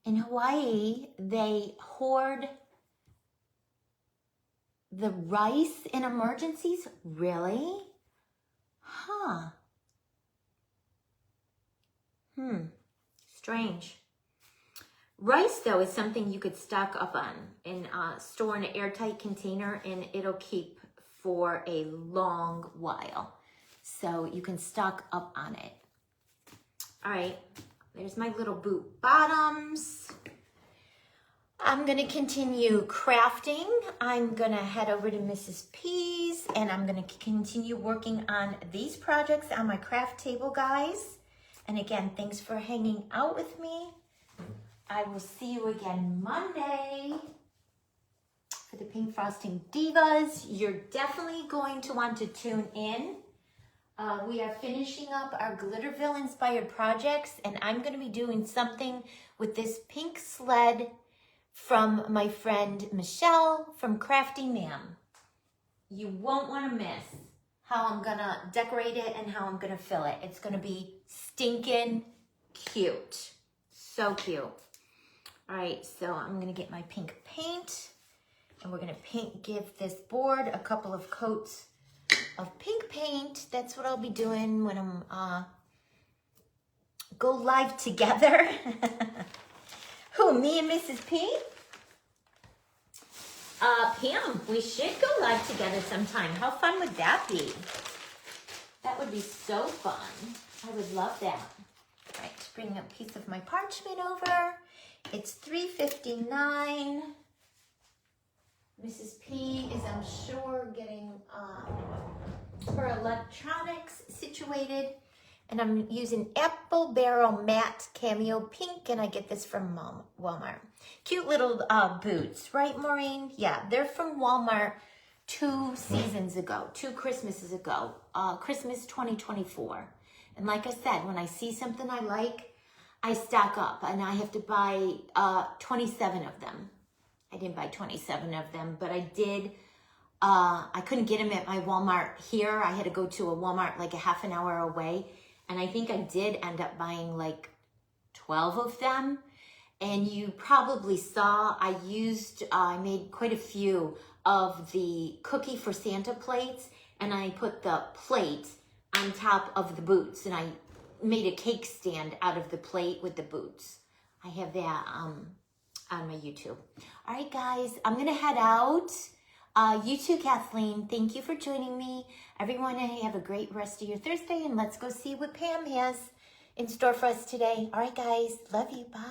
In Hawaii, they hoard the rice in emergencies. Really? Huh. Strange. Rice, though, is something you could stock up on and store in an airtight container, and it'll keep for a long while. So you can stock up on it. All right, there's my little boot bottoms. I'm going to continue crafting. I'm going to head over to Mrs. P's, and I'm going to continue working on these projects on my craft table, guys. And again, thanks for hanging out with me. I will see you again Monday for the Pink Frosting Divas. You're definitely going to want to tune in. We are finishing up our Glitterville inspired projects, and I'm going to be doing something with this pink sled from my friend Michelle from Crafty Ma'am. You won't want to miss how I'm going to decorate it and how I'm going to fill it. It's going to be stinking cute. So cute. All right, so I'm going to get my pink paint, and we're going to give this board a couple of coats of pink paint. That's what I'll be doing when I'm go live together. Who, me and Mrs. P? Pam, we should go live together sometime. How fun would that be? That would be so fun. I would love that. All right, bring a piece of my parchment over. It's $3.59. Mrs. P is, I'm sure, getting her electronics situated. And I'm using Apple Barrel Matte Cameo Pink, and I get this from Walmart. Cute little boots, right, Maureen? Yeah, they're from Walmart 2 seasons ago, 2 Christmases ago, Christmas 2024. And like I said, when I see something I like, I stock up, and I have to buy 27 of them. I didn't buy 27 of them, but I did. I couldn't get them at my Walmart here. I had to go to a Walmart like a half an hour away. And I think I did end up buying like 12 of them. And you probably saw I made quite a few of the cookie for Santa plates. And I put the plate on top of the boots. And I made a cake stand out of the plate with the boots. I have that on my YouTube. All right, guys, I'm going to head out. You too, Kathleen. Thank you for joining me. Everyone, have a great rest of your Thursday, and let's go see what Pam has in store for us today. All right, guys. Love you. Bye.